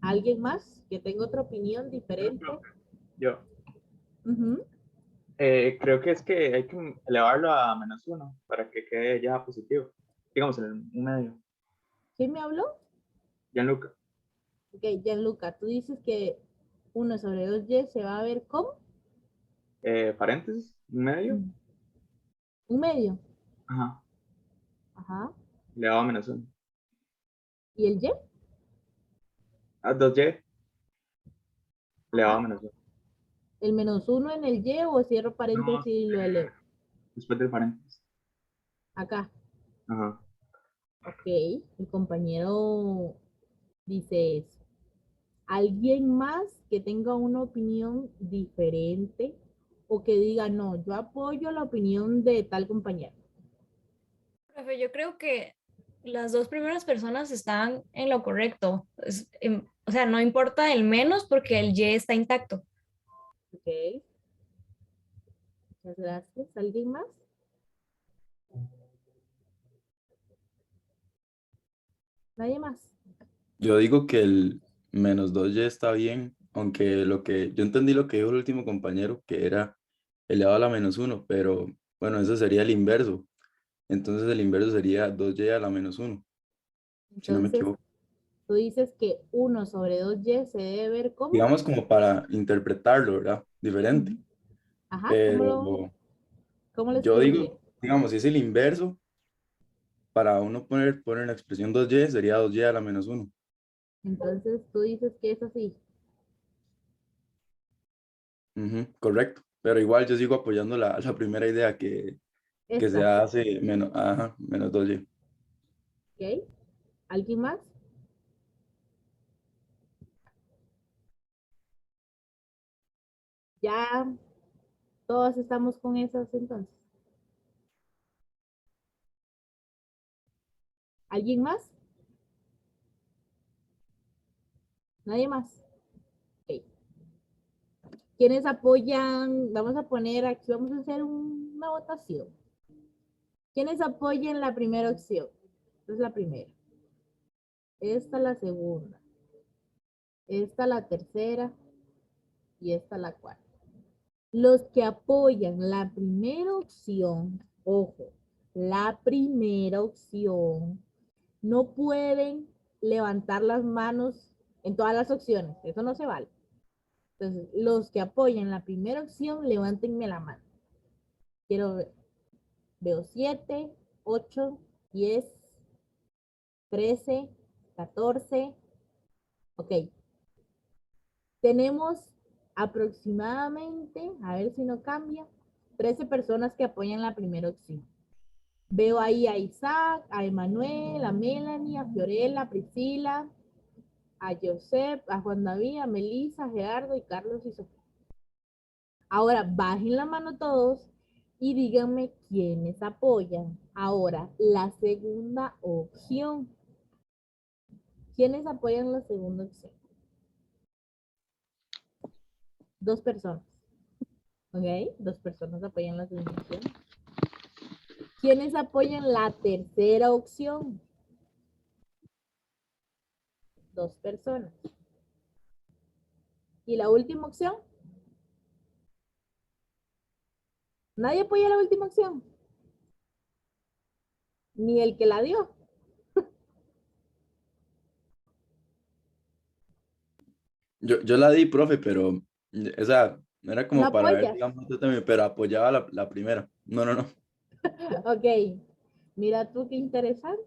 ¿Alguien más que tenga otra opinión diferente? Yo. Ujú. Creo que es que hay que elevarlo a menos 1 para que quede ya positivo. Digamos, en el medio. ¿Quién me habló? Gianluca. Ok, Gianluca, tú dices que 1 sobre 2y se va a ver como Paréntesis, un medio. un medio. Ajá. Ajá. Elevado a menos 1. ¿Y el y? A 2y elevado a menos 2. ¿El -1 en el y o cierro No, paréntesis y lo elevo? después del paréntesis. Acá. Ajá. Ok, el compañero dice eso. ¿Alguien más que tenga una opinión diferente o que diga, no, yo apoyo la opinión de tal compañero? Profe, yo creo que las dos primeras personas están en lo correcto. O sea, no importa el menos porque el y está intacto. Ok. Muchas gracias. ¿Alguien más? ¿Nadie más? Yo digo que el -2y está bien, aunque yo entendí lo que dijo el último compañero, que era elevado a la -1, pero bueno, eso sería el inverso. Entonces el inverso sería 2y a la -1, si no me Entonces, equivoco. tú dices que 1 sobre 2y se debe ver como. Digamos como para interpretarlo, ¿verdad? Diferente. Ajá, Pero ¿cómo lo yo escribiría? digo, digamos, si es el inverso, para uno poner la expresión 2y sería 2y a la -1. Entonces, tú dices que es así. Ujú, correcto. Pero igual yo sigo apoyando la primera idea que se Esta. hace menos 2y. ¿Ok? ¿Alguien más? Ya todos estamos con esas entonces. ¿Alguien más? ¿Nadie más? Ok. ¿Quiénes apoyan? Vamos a poner aquí, vamos a hacer una votación. ¿Quiénes apoyan la primera opción? Esta es la primera. Esta la segunda. Esta la tercera. Y esta la cuarta. Los que apoyan la primera opción, ojo, la primera opción, no pueden levantar las manos en todas las opciones. Eso no se vale. Entonces, los que apoyan la primera opción, levántenme la mano. Quiero ver. Veo 7, 8, 10, 13, 14. Ok. Tenemos aproximadamente, a ver si no cambia, 13 personas que apoyan la primera opción. Veo ahí a Isaac, a Emanuel, a Melanie, a Fiorella, a Priscila, a Joseph, a Juan David, a Melissa, a Gerardo y Carlos y Sofía. Ahora bajen la mano todos y díganme quiénes apoyan. Ahora, la segunda opción. ¿Quiénes apoyan la segunda opción? 2 personas. ¿Ok? 2 personas apoyan la segunda opción. ¿Quiénes apoyan la tercera opción? 2 personas. ¿Y la última opción? ¿Nadie apoya la última opción? Ni el que la dio. Yo la di, profe, pero esa era ¿No como para ver, apoyas? digamos, yo también, pero apoyaba la primera. No, no, no. Ok. Mira tú qué interesante.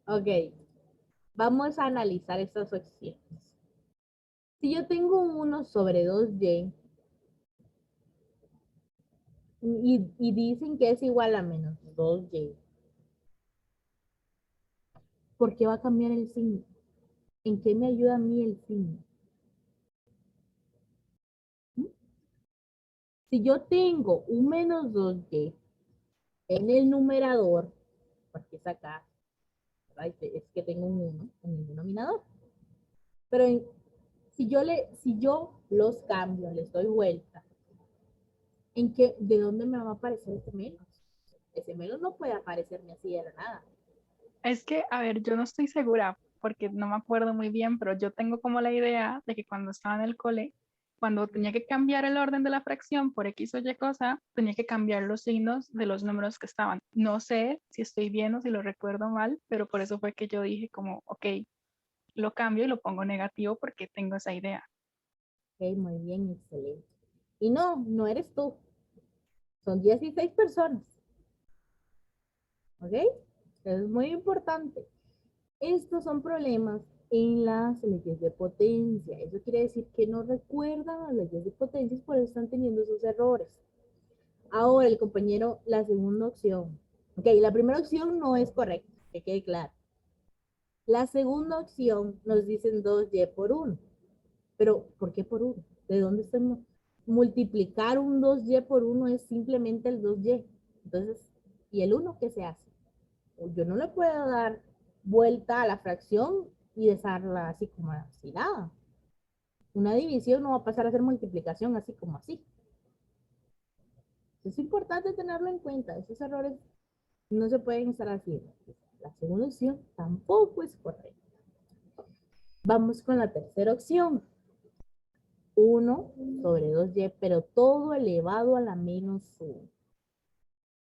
Ok. Vamos a analizar estas opciones. Si yo tengo 1 sobre 2y y dicen que es igual a menos 2y, ¿por qué va a cambiar el signo? ¿En qué me ayuda a mí el signo? ¿Mm? Si yo tengo un menos 2y en el numerador, porque es acá, es que tengo un 1 en el denominador. Pero si yo los cambio, les doy vuelta, ¿de dónde me va a aparecer ese menos? Ese menos no puede aparecerme así de la nada. Es que, a ver, yo no estoy segura porque no me acuerdo muy bien, pero yo tengo como la idea de que cuando estaba en el cole, cuando tenía que cambiar el orden de la fracción por X o Y cosa, tenía que cambiar los signos de los números que estaban. No sé si estoy bien o si lo recuerdo mal, pero por eso fue que yo dije como, ok, lo cambio y lo pongo negativo porque tengo esa idea. Ok, muy bien, excelente. Y no eres tú. Son 16 personas. ¿Ok? Es muy importante. Estos son problemas en las leyes de potencia. Eso quiere decir que no recuerdan las leyes de potencia y por eso están teniendo esos errores. Ahora el compañero, la segunda opción. Ok, la primera opción no es correcta, que quede claro. La segunda opción nos dicen 2y por 1. Pero, ¿por qué por 1? ¿De dónde estamos? Multiplicar un 2y por 1 es simplemente el 2y. Entonces, ¿y el 1 qué se hace? Yo no le puedo dar vuelta a la fracción y dejarla así como así, nada. Una división no va a pasar a ser multiplicación así como así. Es importante tenerlo en cuenta. Esos errores no se pueden estar haciendo. La segunda opción tampoco es correcta. Vamos con la tercera opción. 1 sobre 2y, pero todo elevado a la menos 1.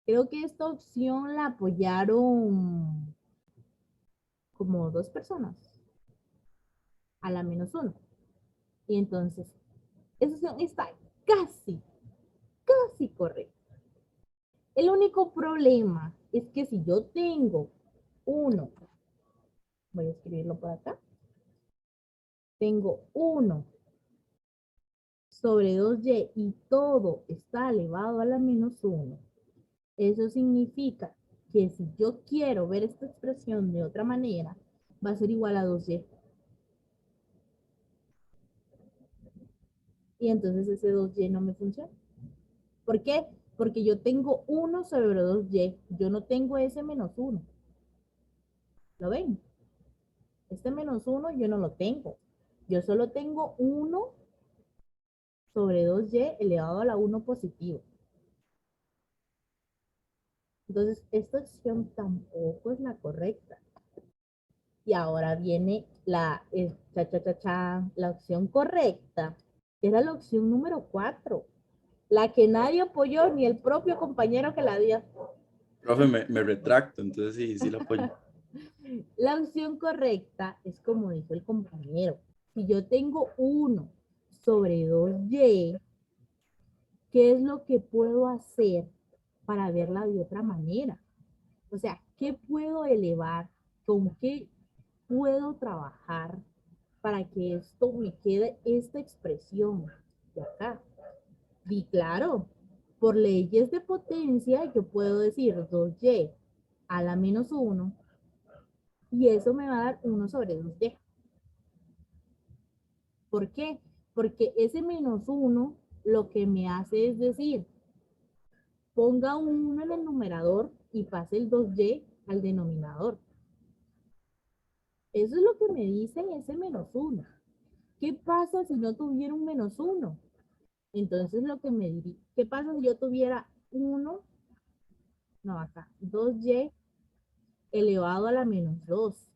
Creo que esta opción la apoyaron como 2 personas. A la menos 1. Y entonces, esa opción está casi correcta. El único problema es que si yo tengo 1, voy a escribirlo por acá, tengo 1 sobre 2y y todo está elevado a la menos 1. Eso significa que si yo quiero ver esta expresión de otra manera, va a ser igual a 2y. Y entonces ese 2y no me funciona. ¿Por qué? Porque yo tengo 1 sobre 2y. Yo no tengo ese menos 1. ¿Lo ven? Este menos 1 yo no lo tengo. Yo solo tengo 1 sobre 2y elevado a la 1 positivo. Entonces, esta opción tampoco es la correcta. Y ahora viene la opción correcta. Era la opción número 4. La que nadie apoyó, ni el propio compañero que la dio. Profe, me retracto, entonces sí lo apoyo. La opción correcta es como dijo el compañero. Si yo tengo 1 sobre 2y, ¿qué es lo que puedo hacer para verla de otra manera? O sea, ¿qué puedo elevar? ¿Con qué puedo trabajar para que esto me quede esta expresión de acá? Y claro, por leyes de potencia yo puedo decir 2y a la menos 1 y eso me va a dar 1 sobre 2y. ¿Por qué? Porque ese menos 1 lo que me hace es decir, ponga un 1 en el numerador y pase el 2y al denominador. Eso es lo que me dice ese menos 1. ¿Qué pasa si no tuviera un menos 1? Entonces lo que me diría, ¿qué pasa si yo tuviera 1? No, acá, 2y elevado a la menos 2.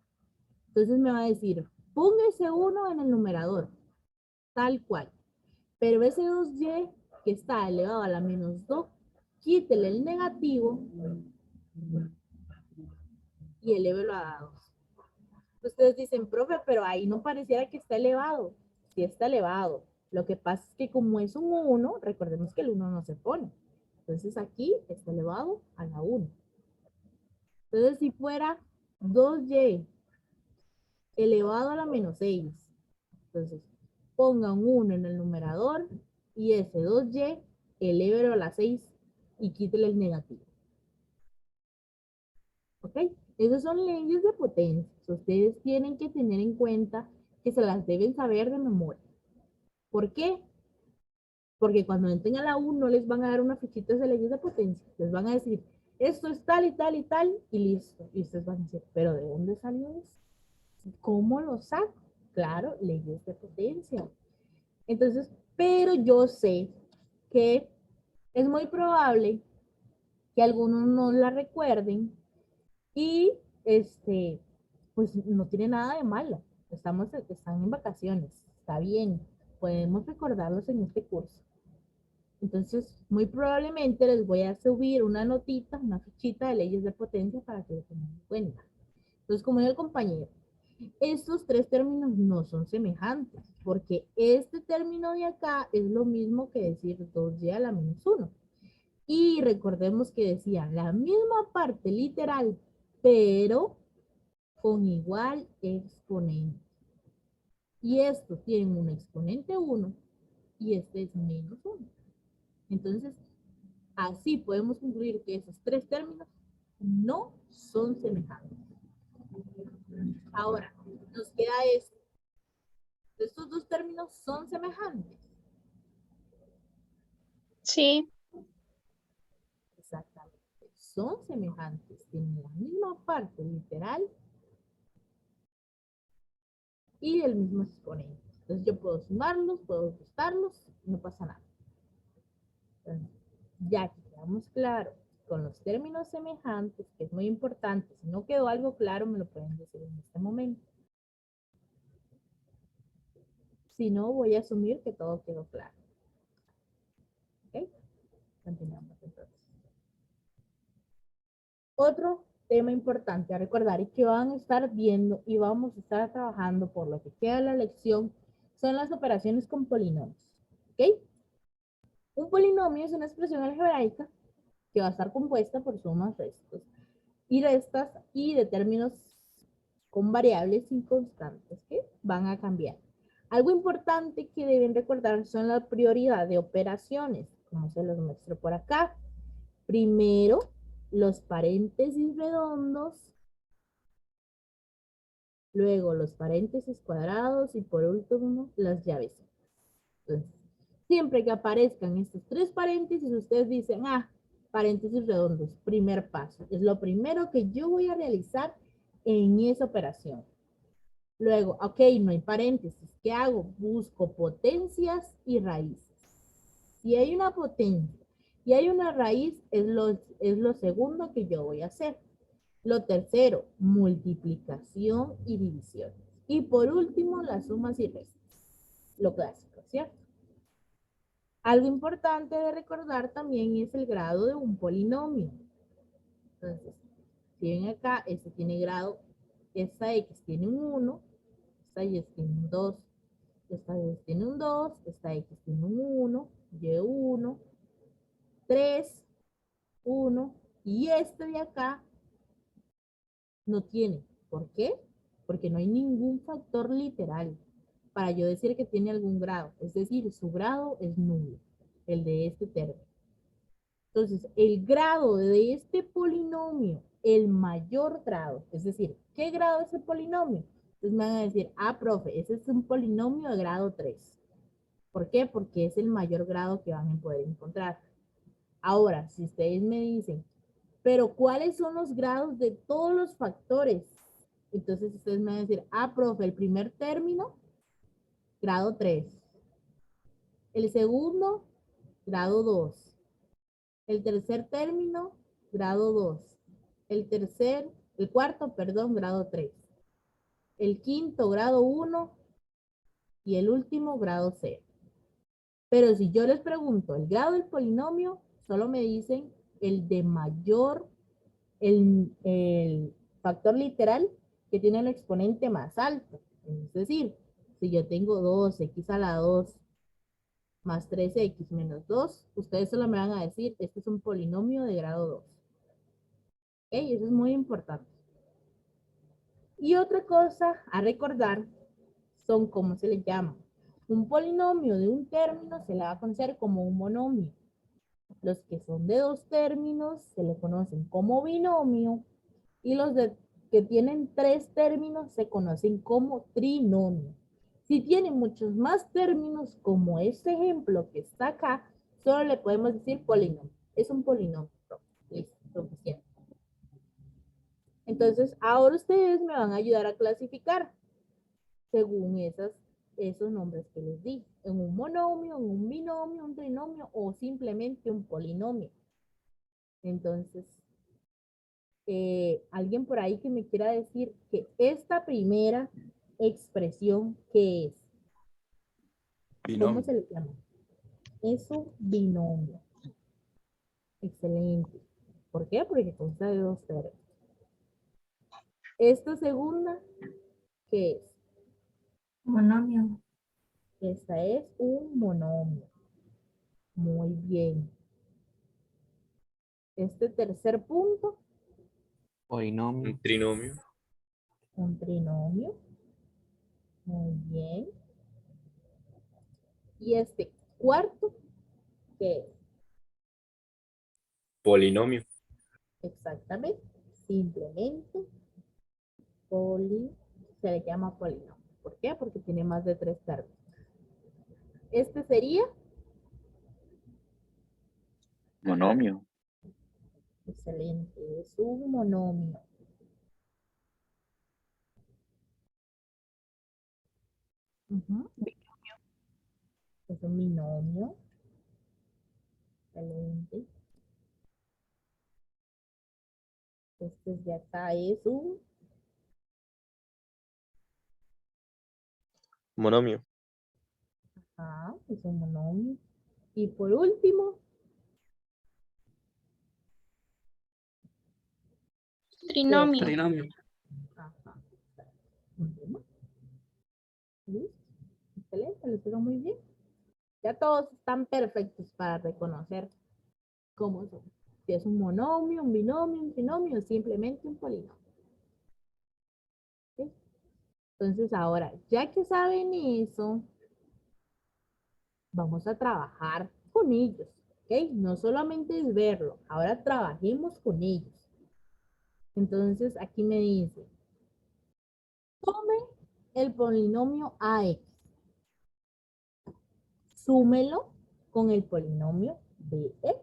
Entonces me va a decir, ponga ese 1 en el numerador, tal cual. Pero ese 2y que está elevado a la menos 2, quítele el negativo y elévelo a 2. Ustedes dicen, profe, pero ahí no pareciera que está elevado. Sí está elevado. Lo que pasa es que como es un 1, recordemos que el 1 no se pone. Entonces aquí está elevado a la 1. Entonces si fuera 2y elevado a la menos 6, entonces ponga un 1 en el numerador y ese 2y elévelo a la 6 y quítele el negativo. ¿Ok? Esas son leyes de potencia. Ustedes tienen que tener en cuenta que se las deben saber de memoria. ¿Por qué? Porque cuando entren a la U no les van a dar una fichita de leyes de potencia. Les van a decir, esto es tal y tal y tal y listo. Y ustedes van a decir, ¿pero de dónde salió eso? ¿Cómo lo saco? Claro, leyes de potencia. Entonces, pero yo sé que es muy probable que algunos no la recuerden y pues no tiene nada de malo. Están en vacaciones, está bien, podemos recordarlos en este curso. Entonces, muy probablemente les voy a subir una notita, una fichita de leyes de potencia para que lo tengan en cuenta. Entonces, como dijo el compañero, estos 3 términos no son semejantes, porque este término de acá es lo mismo que decir 2y a la menos 1. Y recordemos que decían la misma parte literal, pero con igual exponente. Y estos tienen un exponente 1 y este es menos 1. Entonces, así podemos concluir que esos tres términos no son semejantes. Ahora, nos queda esto. Estos dos términos son semejantes. Sí. Exactamente. Son semejantes. Tienen la misma parte literal y el mismo exponente. Entonces yo puedo sumarlos, puedo restarlos, no pasa nada. Entonces, ya que quedamos claros con los términos semejantes, que es muy importante, si no quedó algo claro, me lo pueden decir en este momento. Si no, voy a asumir que todo quedó claro. ¿Ok? Continuamos entonces. Otro tema importante a recordar y que van a estar viendo y vamos a estar trabajando por lo que queda de la lección son las operaciones con polinomios. ¿Ok? Un polinomio es una expresión algebraica que va a estar compuesta por sumas, restos y de términos con variables inconstantes que van a cambiar. Algo importante que deben recordar son la prioridad de operaciones, como se los muestro por acá. Primero, los paréntesis redondos, luego los paréntesis cuadrados y por último las llaves. Entonces, siempre que aparezcan estos tres paréntesis, ustedes dicen, paréntesis redondos, primer paso. Es lo primero que yo voy a realizar en esa operación. Luego, ok, no hay paréntesis. ¿Qué hago? Busco potencias y raíces. Si hay una potencia y hay una raíz, es lo segundo que yo voy a hacer. Lo tercero, multiplicación y división. Y por último, las sumas y restas. Lo clásico, ¿cierto? Algo importante de recordar también es el grado de un polinomio. Entonces, si ven acá, este tiene grado, esta X tiene un 1, esta Y tiene un 2, esta Y tiene un 2, esta X tiene un 1, Y1, 3, 1, y este de acá no tiene. ¿Por qué? Porque no hay ningún factor literal para yo decir que tiene algún grado. Es decir, su grado es nulo, el de este término. Entonces, el grado de este polinomio, el mayor grado, es decir, ¿qué grado es el polinomio? Entonces me van a decir, profe, ese es un polinomio de grado 3. ¿Por qué? Porque es el mayor grado que van a poder encontrar. Ahora, si ustedes me dicen, pero ¿cuáles son los grados de todos los factores? Entonces ustedes me van a decir, profe, el primer término, grado 3. El segundo, grado 2. El tercer término, grado 2. El cuarto, perdón, grado 3. El quinto, grado 1. Y el último, grado 0. Pero si yo les pregunto el grado del polinomio, solo me dicen el de mayor, el factor literal que tiene el exponente más alto. Es decir, si yo tengo 2x a la 2 más 3x menos 2, ustedes solo me van a decir, este es un polinomio de grado 2. ¿Okay? Eso es muy importante. Y otra cosa a recordar son cómo se le llama. Un polinomio de un término se le va a conocer como un monomio. Los que son de dos términos se le conocen como binomio y los que tienen tres términos se conocen como trinomio. Si tienen muchos más términos, como este ejemplo que está acá, solo le podemos decir polinomio. Es un polinomio. Listo, suficiente. Entonces, ahora ustedes me van a ayudar a clasificar según esos nombres que les di. En un monomio, en un binomio, un trinomio o simplemente un polinomio. Entonces, alguien por ahí que me quiera decir que esta primera expresión, ¿qué es? ¿Cómo Binomio. se le llama? Es un binomio. Excelente. ¿Por qué? Porque consta de dos términos. Esta segunda, ¿qué es? Monomio. Esta es un monomio. Muy bien. Este tercer punto, Un trinomio. un trinomio. Muy bien. Y este cuarto, ¿qué es? Polinomio. Exactamente. Simplemente se le llama polinomio. ¿Por qué? Porque tiene más de 3 términos. Este sería Monomio. excelente. Es un monomio. Ujú. Es un binomio. Excelente. Este de acá es un Monomio. es un monomio. Y por último, Trinomio. Trinomio. ajá. Ujú. ¿Listo? Excelente, lo hicieron muy bien. Ya todos están perfectos para reconocer cómo son. Si es un monomio, un binomio, un trinomio, o simplemente un polinomio. ¿Sí? Entonces ahora, ya que saben eso, vamos a trabajar con ellos. ¿Ok? No solamente es verlo, ahora trabajemos con ellos. Entonces aquí me dice, tome el polinomio AX, súmelo con el polinomio BX.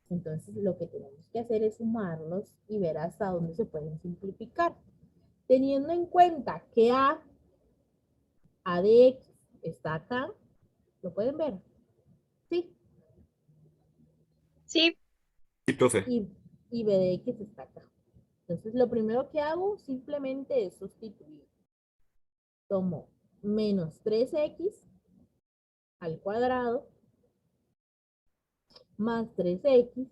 Entonces lo que tenemos que hacer es sumarlos y ver hasta dónde se pueden simplificar. Teniendo en cuenta que A de X está acá, ¿lo pueden ver? Sí. Sí. Sí, profe. Y B de X está acá. Entonces lo primero que hago simplemente es sustituir. Tomo menos 3X al cuadrado más 3X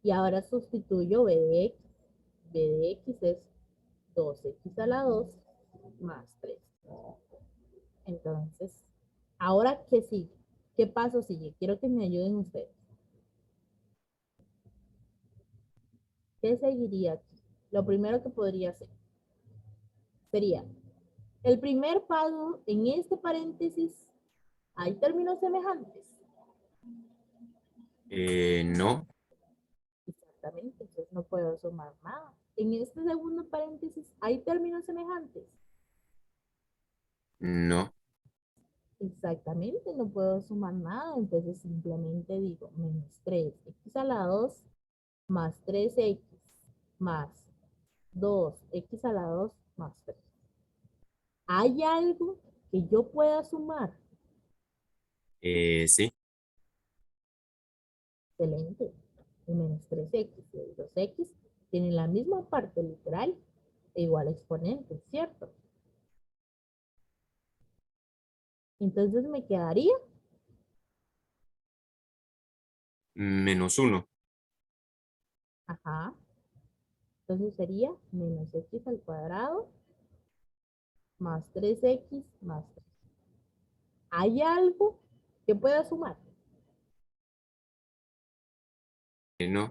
y ahora sustituyo B de X. B de X es 2X a la 2 más 3. Entonces, ¿ahora qué sigue? ¿Qué paso sigue? Quiero que me ayuden ustedes. ¿Qué seguiría aquí? Lo primero que podría hacer sería, el primer paso en este paréntesis, ¿hay términos semejantes? No. Exactamente, entonces no puedo sumar nada. En este segundo paréntesis, ¿hay términos semejantes? No. Exactamente, no puedo sumar nada, entonces simplemente digo menos 3x a la 2 más 3x más 2x a la 2 más 3. ¿Hay algo que yo pueda sumar? Sí. Excelente. El menos 3x y el 2x tienen la misma parte literal e igual exponente, ¿cierto? Entonces me quedaría -1. ajá. Entonces sería menos x al cuadrado más 3x más 3. ¿Hay algo que pueda sumar? No.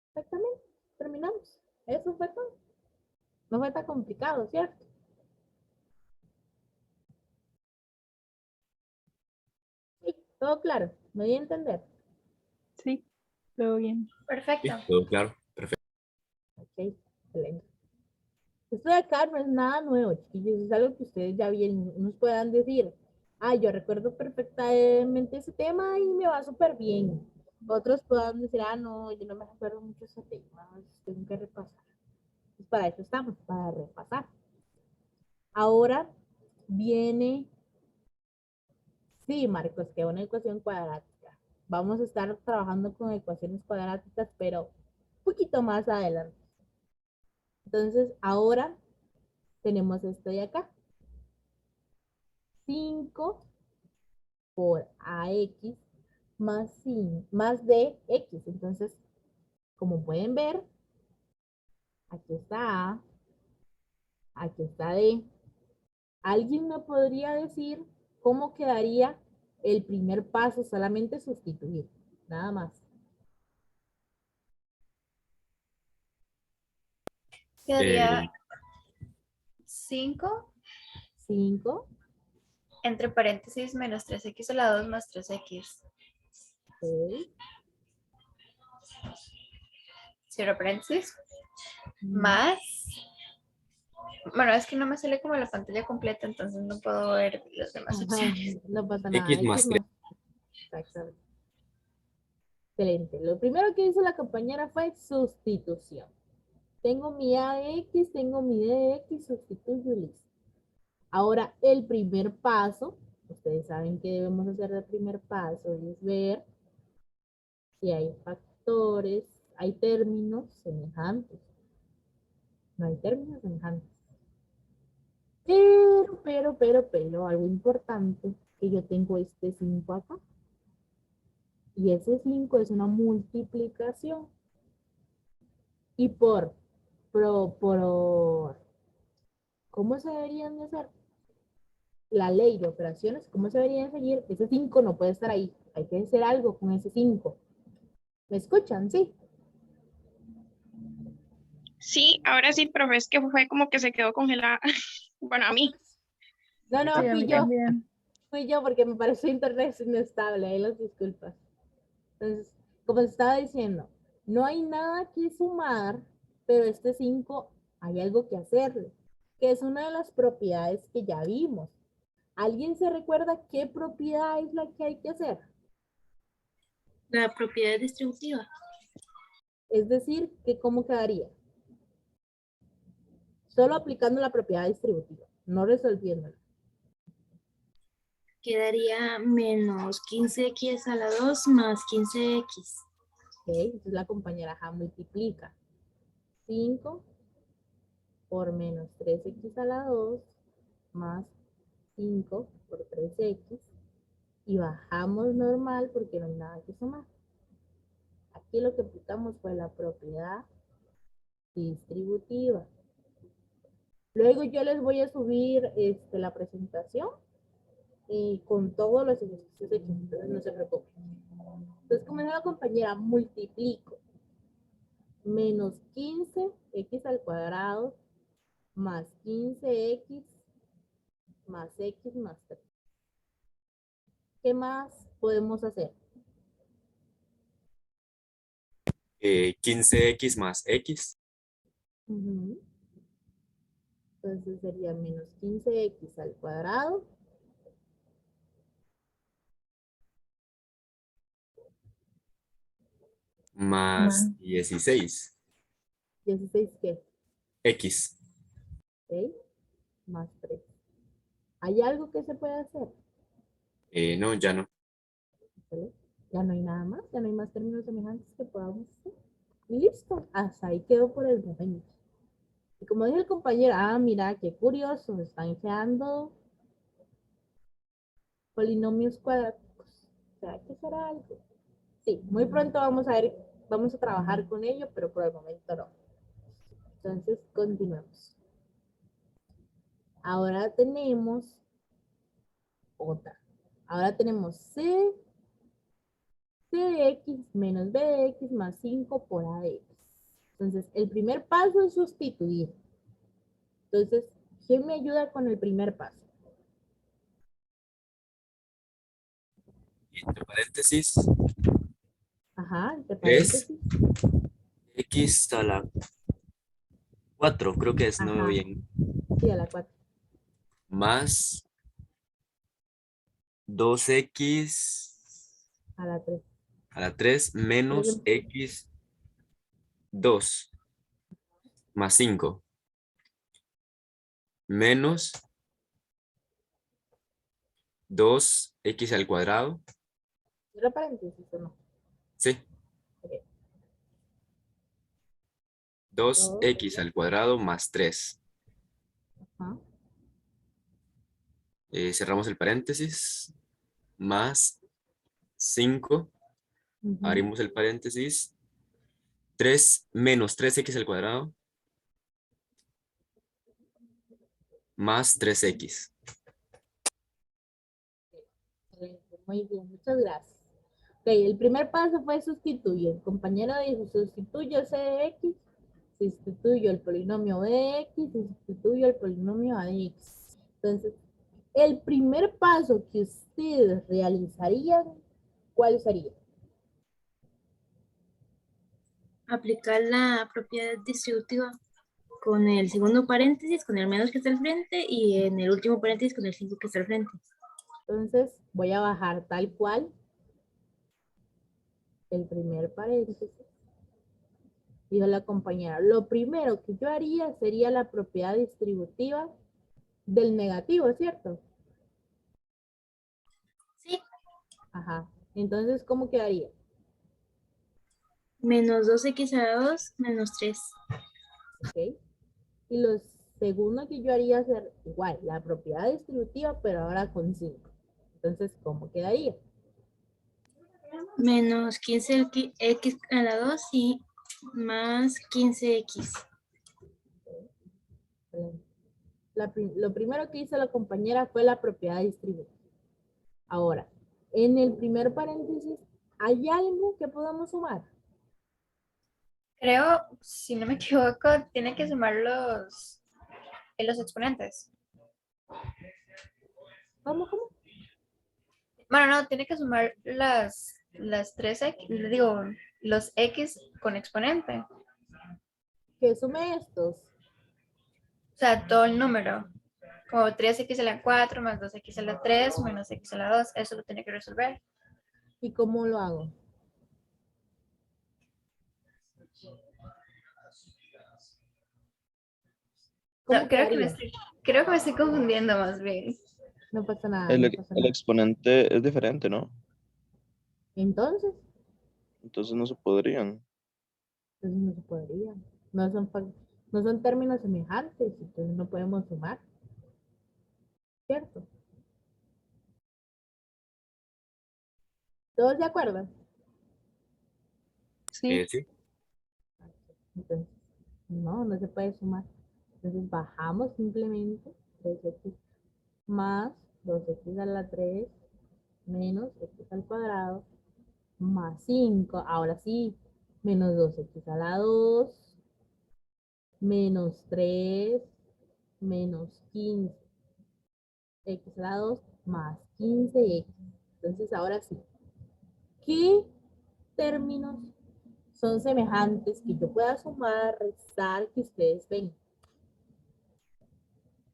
Exactamente. Terminamos. Eso fue todo. No fue tan complicado, ¿cierto? Sí, todo claro. Me di a entender. Sí, todo bien. Perfecto. Sí, todo claro. Perfecto. Ok, excelente. Esto de acá no es nada nuevo, chiquillos. Es algo que ustedes ya bien nos puedan decir. Ah, yo recuerdo perfectamente ese tema y me va súper bien. Otros puedan decir, ah, no, yo no me acuerdo mucho de ese tema, tengo que repasar. Pues para eso estamos, para repasar. Ahora viene, sí, Marcos, que una ecuación cuadrática. Vamos a estar trabajando con ecuaciones cuadráticas, pero un poquito más adelante. Entonces, ahora tenemos esto de acá. 5 por AX más, más DX. Entonces, como pueden ver, aquí está A, aquí está D. ¿Alguien me podría decir cómo quedaría el primer paso? Solamente sustituir, nada más. Quedaría 5 5. entre paréntesis menos 3x a la 2 más 3x. Ok. Cierro paréntesis. Más. Bueno, es que no me sale como la pantalla completa, entonces no puedo ver las demás Ajá, opciones. no pasa nada. X más 3. Exactamente. Excelente. Lo primero que hizo la compañera fue sustitución. Tengo mi A de X, tengo mi D de X, sustituyo y listo. Ahora, el primer paso, ustedes saben que debemos hacer el primer paso, es ver si hay factores, hay términos semejantes. No hay términos semejantes. Pero, algo importante, que yo tengo este 5 acá. Y ese 5 es una multiplicación. Y por, ¿cómo se deberían de hacer? La ley de operaciones, ¿cómo se deberían seguir? Ese 5 no puede estar ahí. Hay que hacer algo con ese 5. ¿Me escuchan? Sí. Sí, ahora sí, profe, es que fue como que se quedó congelada. Bueno, a mí. No, Sí, a fui mí yo. también. Fui yo porque me pareció internet inestable. Ahí las disculpas. Entonces, como se estaba diciendo, no hay nada que sumar, pero este 5 hay algo que hacerle, que es una de las propiedades que ya vimos. ¿Alguien se recuerda qué propiedad es la que hay que hacer? La propiedad distributiva. Es decir, que ¿cómo quedaría? Solo aplicando la propiedad distributiva, no resolviéndola. Quedaría menos 15x a la 2 más 15x. Ok, entonces la compañera J multiplica 5 por menos 3x a la 2 más 5 por 3x y bajamos normal porque no hay nada que sumar. Aquí lo que aplicamos fue la propiedad distributiva. Luego yo les voy a subir la presentación con todos los ejercicios hechos, entonces no se preocupen. Entonces, como dijo la compañera, multiplico menos 15x al cuadrado más 15x más x más 3. ¿Qué más podemos hacer? 15x más x. Ujú. Entonces sería menos 15x al cuadrado Más 16. 16 ¿qué? X. ¿Ok? Más 3. ¿Hay algo que se puede hacer? No, ya no. ¿Vale? Ya no hay nada más, ya no hay más términos semejantes que podamos hacer. Y listo, hasta ahí quedó por el momento. Y como dijo el compañero, mira, qué curioso, están creando polinomios cuadráticos. ¿Será que será algo? Sí, muy pronto vamos a ver, vamos a trabajar con ello, pero por el momento no. Entonces, continuemos. Ahora tenemos otra. Ahora tenemos C de X menos B de X más 5 por A de X. Entonces, el primer paso es sustituir. Entonces, ¿quién me ayuda con el primer paso? Entre paréntesis. Ajá, entre 3 paréntesis. x a la 4, creo que es, no veo Ajá. bien. Sí, a la 4. Más 2x A la 3. a la 3 menos x 2 más 5 menos 2x al cuadrado. ¿Cierra paréntesis o no? Sí. Ok. 2x al cuadrado más 3. Ajá. Cerramos el paréntesis. Más 5. Ujú. Abrimos el paréntesis. 3 menos 3x al cuadrado. Más 3x. Muy bien, muchas gracias. Ok, el primer paso fue sustituir. El compañero dijo, sustituyo C de X, sustituyo el polinomio b de x y sustituyo el polinomio a de x. Entonces, el primer paso que ustedes realizarían, ¿cuál sería? Aplicar la propiedad distributiva con el segundo paréntesis, con el menos que está al frente, y en el último paréntesis con el 5 que está al frente. Entonces, voy a bajar tal cual el primer paréntesis. Dijo la compañera, lo primero que yo haría sería la propiedad distributiva del negativo, ¿cierto? Sí. Ajá. Entonces, ¿cómo quedaría? Menos 2x a la 2 menos 3. ¿Ok? Y lo segundo que yo haría es hacer igual, la propiedad distributiva, pero ahora con 5. Entonces, ¿cómo quedaría? Menos 15x a la 2 y más 15x. Lo primero que hizo la compañera fue la propiedad distributiva. Ahora, en el primer paréntesis, ¿hay algo que podamos sumar? Creo, si no me equivoco, tiene que sumar los exponentes. ¿Cómo? Bueno, no, tiene que sumar las 3x, digo, los x con exponente. Que sume estos. O sea, todo el número. Como 3x a la 4 más 2x a la 3 menos x a la 2. Eso lo tiene que resolver. ¿Y cómo lo hago? No, creo que me estoy confundiendo más bien. No pasa nada, El, no pasa el nada. exponente es diferente, ¿no? Entonces No se podrían. no se podría. No son términos semejantes, entonces no podemos sumar. ¿Cierto? ¿Todos de acuerdo? Sí. Sí. Entonces, no se puede sumar. Entonces bajamos simplemente 3x más 2x a la 3 menos x al cuadrado más 5. Ahora sí, menos 2x a la 2 menos 3 menos 15 x a la 2 más 15x. Entonces ahora sí, ¿qué términos son semejantes que yo pueda sumar, restar, que ustedes ven?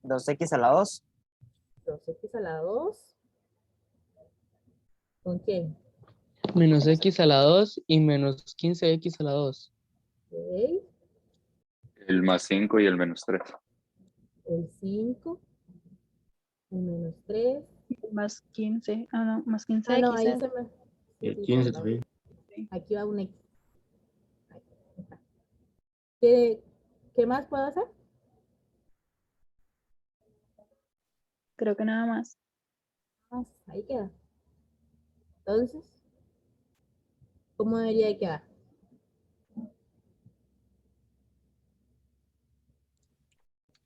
2x a la 2. 2x a la 2. ¿Con quién? Menos x a la 2 y menos 15x a la 2. Ok. El más 5 y el menos 3. El 5. El menos 3. Más 15. Ah, no, más 15 Ah, no, x. ahí se me... El sí, 15 perdón. también. Aquí va un X. Ahí está. ¿Qué más puedo hacer? Creo que nada más. Ahí queda. Entonces, ¿cómo debería de quedar? Ya.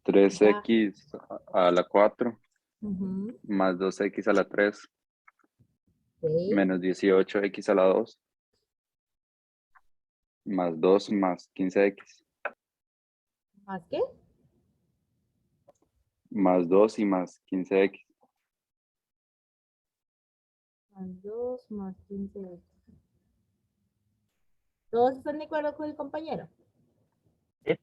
3x a la 4 Ujú. más 2x a la 3 Ok. menos 18x a la 2 más 2 más 15x ¿Más qué? más 2 y más 15x. Más 2 más 15. ¿Todos están de acuerdo con el compañero? Sí.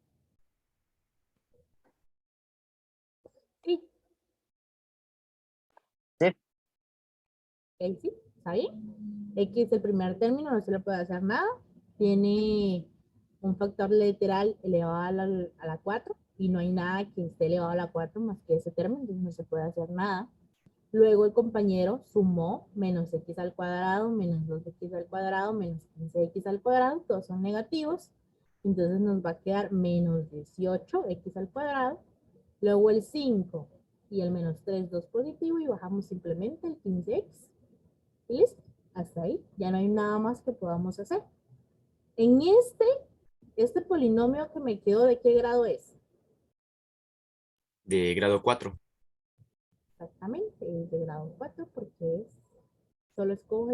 Sí. Ok, sí, ¿está bien? X es el primer término, no se le puede hacer nada. Tiene un factor literal elevado a la 4 y no hay nada que esté elevado a la 4 más que ese término, entonces no se puede hacer nada. Luego el compañero sumó menos x al cuadrado, menos 2x al cuadrado, menos 15x al cuadrado, todos son negativos. Entonces nos va a quedar menos 18x al cuadrado. Luego el 5 y el menos 3, 2 positivo y bajamos simplemente el 15x. Y listo, hasta ahí. Ya no hay nada más que podamos hacer. En este polinomio que me quedó, ¿de qué grado es? De grado 4. Exactamente, es de grado 4 porque solo escojo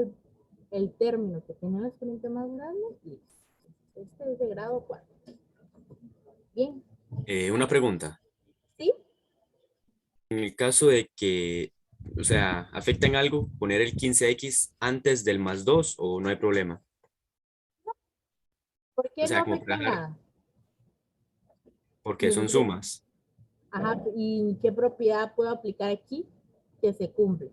el término que tiene el exponente más grande y este es de grado 4. Bien. Una pregunta. ¿Sí? En el caso de que, o sea, afecta en algo poner el 15x antes del más 2 o no hay problema. ¿Por O qué no sea, como afecta para dejar, nada? porque Los son números- sumas. Ajá, ¿y qué propiedad puedo aplicar aquí que se cumple?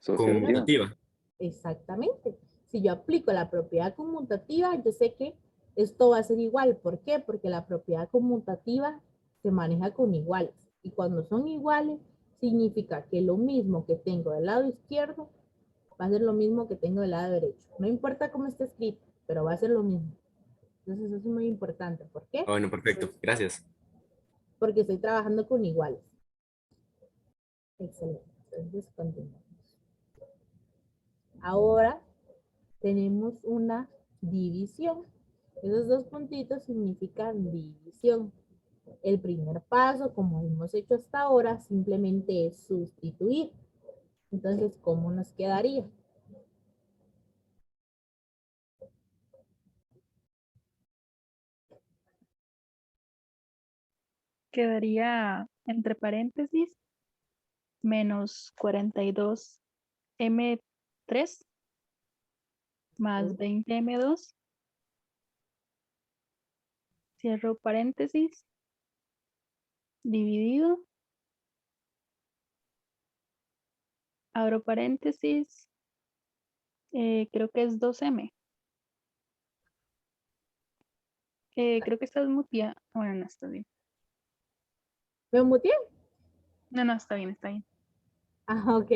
Conmutativa. Exactamente. Si yo aplico la propiedad conmutativa, yo sé que esto va a ser igual. ¿Por qué? Porque la propiedad conmutativa se maneja con iguales. Y cuando son iguales, significa que lo mismo que tengo del lado izquierdo va a ser lo mismo que tengo del lado derecho. No importa cómo esté escrito, pero va a ser lo mismo. Entonces eso es muy importante. ¿Por qué? Bueno, perfecto. Gracias. Porque estoy trabajando con iguales. Excelente. Entonces continuamos. Ahora tenemos una división. Esos dos puntitos significan división. El primer paso, como hemos hecho hasta ahora, simplemente es sustituir. Entonces, ¿cómo nos quedaría? Quedaría entre paréntesis menos 42M3 más 20M2. Cierro paréntesis. Dividido. Abro paréntesis. Creo que es 2M. Creo que estás muteada. Bueno, no, está bien. ¿Me muteé? No, está bien, está bien. Ah, ok.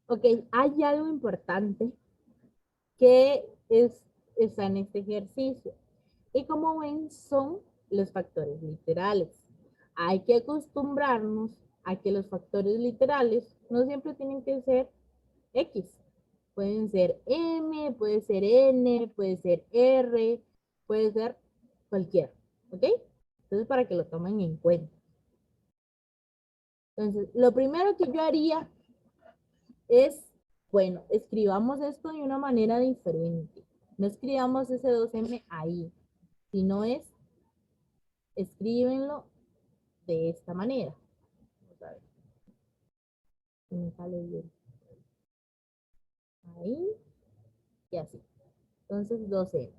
Ok, hay algo importante que está en este ejercicio. Y como ven, son los factores literales. Hay que acostumbrarnos a que los factores literales no siempre tienen que ser X. Pueden ser M, puede ser N, puede ser R, puede ser cualquiera. ¿Ok? Entonces, para que lo tomen en cuenta. Entonces, lo primero que yo haría es, bueno, escribamos esto de una manera diferente. No escribamos ese 2M ahí, sino escríbenlo de esta manera. Vamos a ver si me sale bien. Ahí y así. Entonces 12.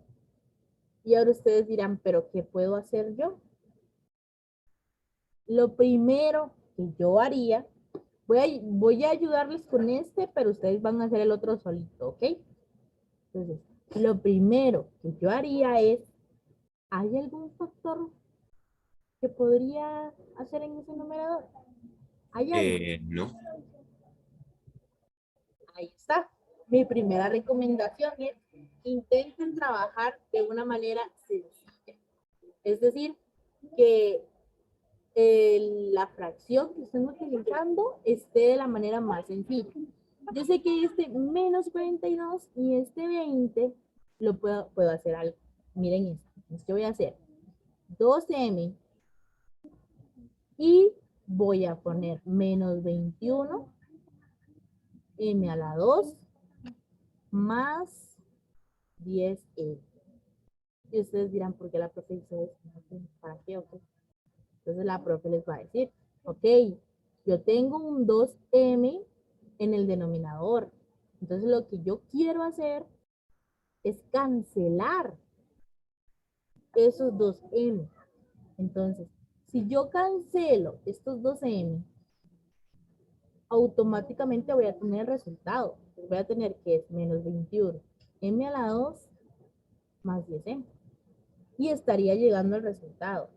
Y ahora ustedes dirán, ¿pero qué puedo hacer yo? Lo primero que yo haría, voy a ayudarles con este, pero ustedes van a hacer el otro solito, ¿ok? Entonces, lo primero que yo haría es, ¿hay algún factor que podría hacer en ese numerador? ¿Hay algo? No. Ahí está. Mi primera recomendación es intenten trabajar de una manera sencilla. Es decir, que la fracción que estén utilizando esté de la manera más sencilla. Yo sé que este menos 42 y este 20 lo puedo hacer algo. Miren esto. Entonces yo voy a hacer 2M y voy a poner menos 21 M a la 2 más 10M. Y ustedes dirán, ¿por qué la profe hizo esto? ¿Para qué? Okay. Entonces la profe les va a decir, ok, yo tengo un 2M en el denominador. Entonces lo que yo quiero hacer es cancelar esos 2M. Entonces, si yo cancelo estos 2M, automáticamente voy a tener el resultado. Voy a tener que es menos 21 M a la 2 más 10M. Y estaría llegando al resultado.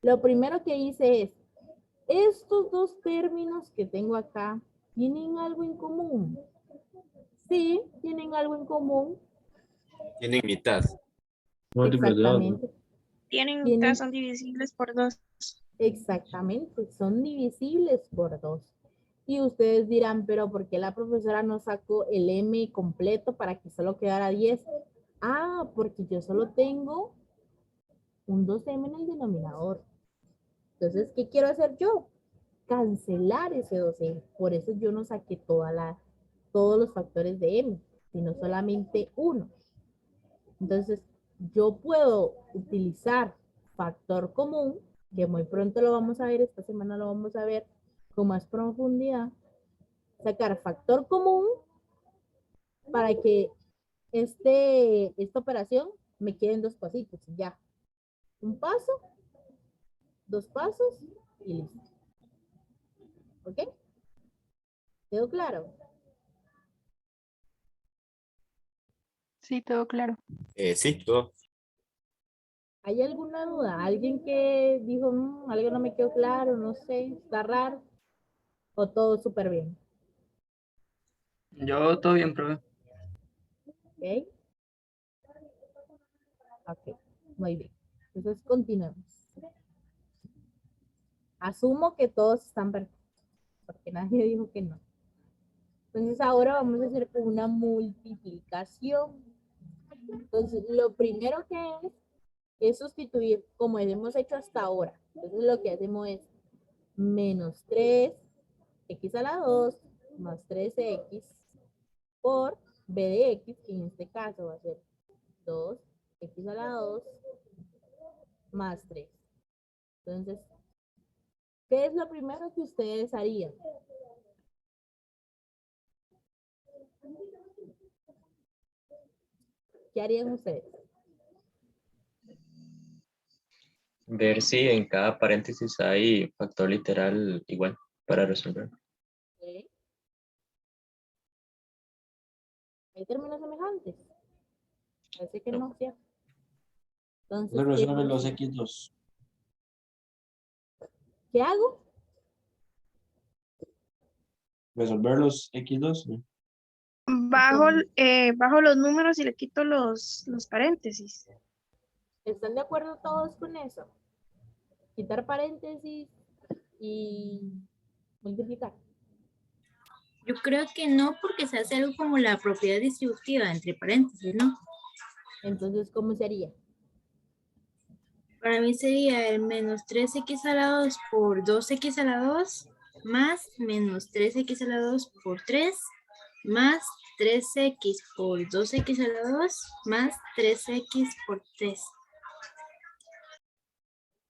Lo primero que hice es, estos dos términos que tengo acá, ¿tienen algo en común? Sí, tienen algo en común. Tienen mitad. Exactamente. Tienen mitad, son divisibles por 2. Exactamente, son divisibles por 2. Y ustedes dirán, pero ¿por qué la profesora no sacó el M completo para que solo quedara 10? Ah, porque yo solo tengo un 2M en el denominador. Entonces, ¿qué quiero hacer yo? Cancelar ese 2M. Por eso yo no saqué todos los factores de M, sino solamente uno. Entonces, yo puedo utilizar factor común, que muy pronto lo vamos a ver, esta semana lo vamos a ver con más profundidad. Sacar factor común para que esta operación me quede en 2 pasitos. Ya. Un paso, 2 pasos y listo. ¿Ok? ¿Quedó claro? Sí, todo claro. Sí, todo. ¿Hay alguna duda? ¿Alguien que dijo, algo no me quedó claro, no sé, está raro? ¿O todo súper bien? Yo todo bien, profe. ¿Ok? Ok, muy bien. Entonces continuemos. Asumo que todos están perfectos, porque nadie dijo que no. Entonces ahora vamos a hacer una multiplicación. Entonces lo primero que es sustituir como hemos hecho hasta ahora. Entonces lo que hacemos es menos 3x a la 2 más 3x por b de x, que en este caso va a ser 2x a la 2 más 3. Entonces, ¿qué es lo primero que ustedes harían? ¿Qué harían ustedes? Ver si en cada paréntesis hay factor literal igual para resolver. ¿Sí? ¿Hay términos semejantes? Parece que no, ¿cierto? Entonces, Se resuelven los X2. ¿qué hago? Resolver los X2. ¿no? Bajo los números y le quito los paréntesis. ¿Están de acuerdo todos con eso? Quitar paréntesis y multiplicar. Yo creo que no, porque se hace algo como la propiedad distributiva, entre paréntesis, ¿no? Entonces, ¿cómo sería? Para mí sería el menos 3x a la 2 por 2x a la 2 más menos 3x a la 2 por 3 más 3x por 2x a la 2 más 3x por 3.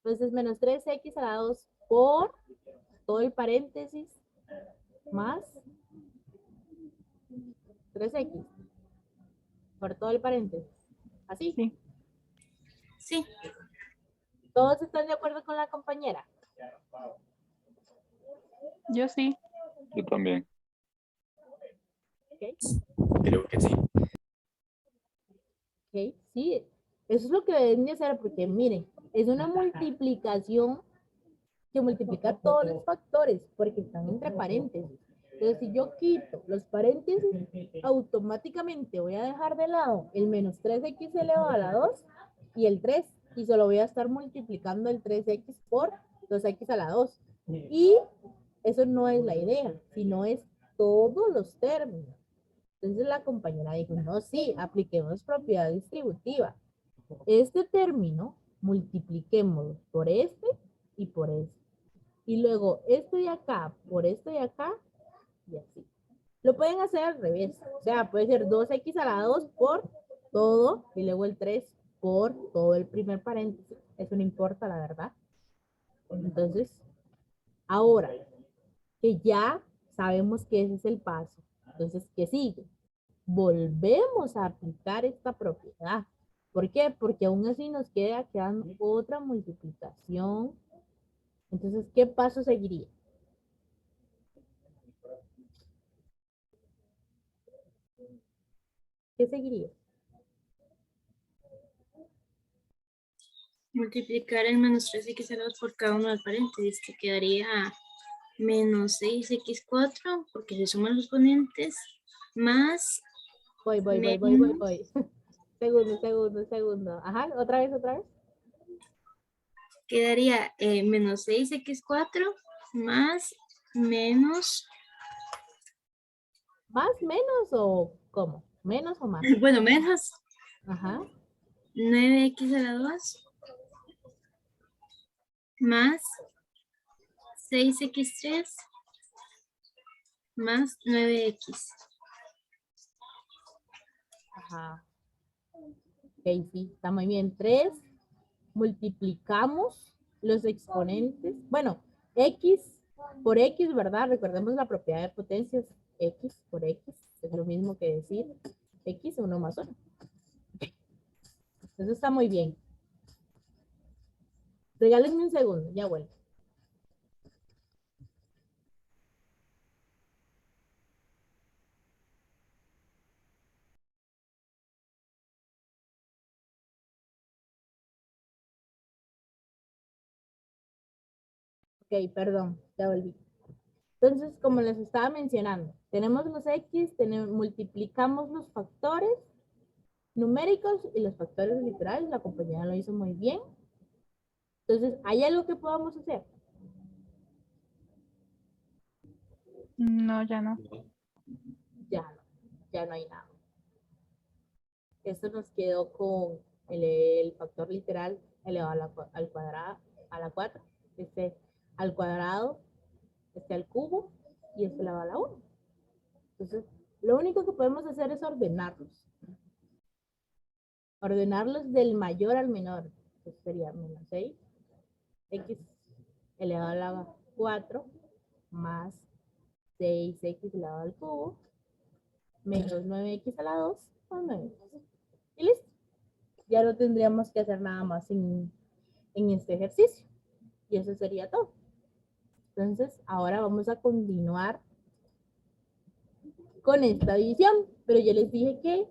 Entonces, menos 3x a la 2 por todo el paréntesis más 3x por todo el paréntesis. ¿Así? Sí. Sí. ¿Todos están de acuerdo con la compañera? Yo sí. Yo también. ¿Okay? Creo que sí. Ok, sí. Eso es lo que deben de hacer, porque miren, es una multiplicación que multiplica todos los factores, porque están entre paréntesis. Entonces, si yo quito los paréntesis, automáticamente voy a dejar de lado el menos 3x elevado a la 2 y el 3, y solo voy a estar multiplicando el 3x por 2x a la 2. Y eso no es la idea, sino es todos los términos. Entonces la compañera dijo, no, sí, apliquemos propiedad distributiva. Este término, multipliquémoslo por este y por este. Y luego este de acá por este de acá y así. Lo pueden hacer al revés. O sea, puede ser 2x a la 2 por todo y luego el 3 por todo el primer paréntesis. Eso no importa, la verdad. Entonces, ahora que ya sabemos que ese es el paso, entonces, ¿qué sigue? Volvemos a aplicar esta propiedad. ¿Por qué? Porque aún así nos queda quedando otra multiplicación. Entonces, ¿qué paso seguiría? ¿Qué seguiría? Multiplicar el menos 3x a la 2 por cada uno del paréntesis, que quedaría menos 6x4, porque se suman los exponentes, más... Voy. Segundo. Ajá, otra vez. Quedaría menos 6x4 más menos... ¿Más, menos o cómo? ¿Menos o más? Bueno, menos. Ajá. 9x a la 2 más 6x3 más 9x. Ajá. Ok. sí, está muy bien. 3, multiplicamos los exponentes. Bueno, X por X, ¿verdad? Recordemos la propiedad de potencias. X por X es lo mismo que decir X 1 más 1. Eso está muy bien. Regálenme un segundo, ya vuelvo. Ok, perdón, ya volví. Entonces, como les estaba mencionando, tenemos los X, multiplicamos los factores numéricos y los factores literales. La compañera lo hizo muy bien. Entonces, ¿hay algo que podamos hacer? No, ya no. Ya no hay nada. Esto nos quedó con el factor literal elevado al cuadrado, a la 4, este al cuadrado, este al cubo y este elevado a la 1. Entonces, lo único que podemos hacer es ordenarlos. Ordenarlos del mayor al menor. Entonces sería menos 6, x elevado a la 4, más 6x elevado al cubo, menos 9x a la 2, más 9. Y listo. Ya no tendríamos que hacer nada más en este ejercicio. Y eso sería todo. Entonces, ahora vamos a continuar con esta división. Pero yo les dije que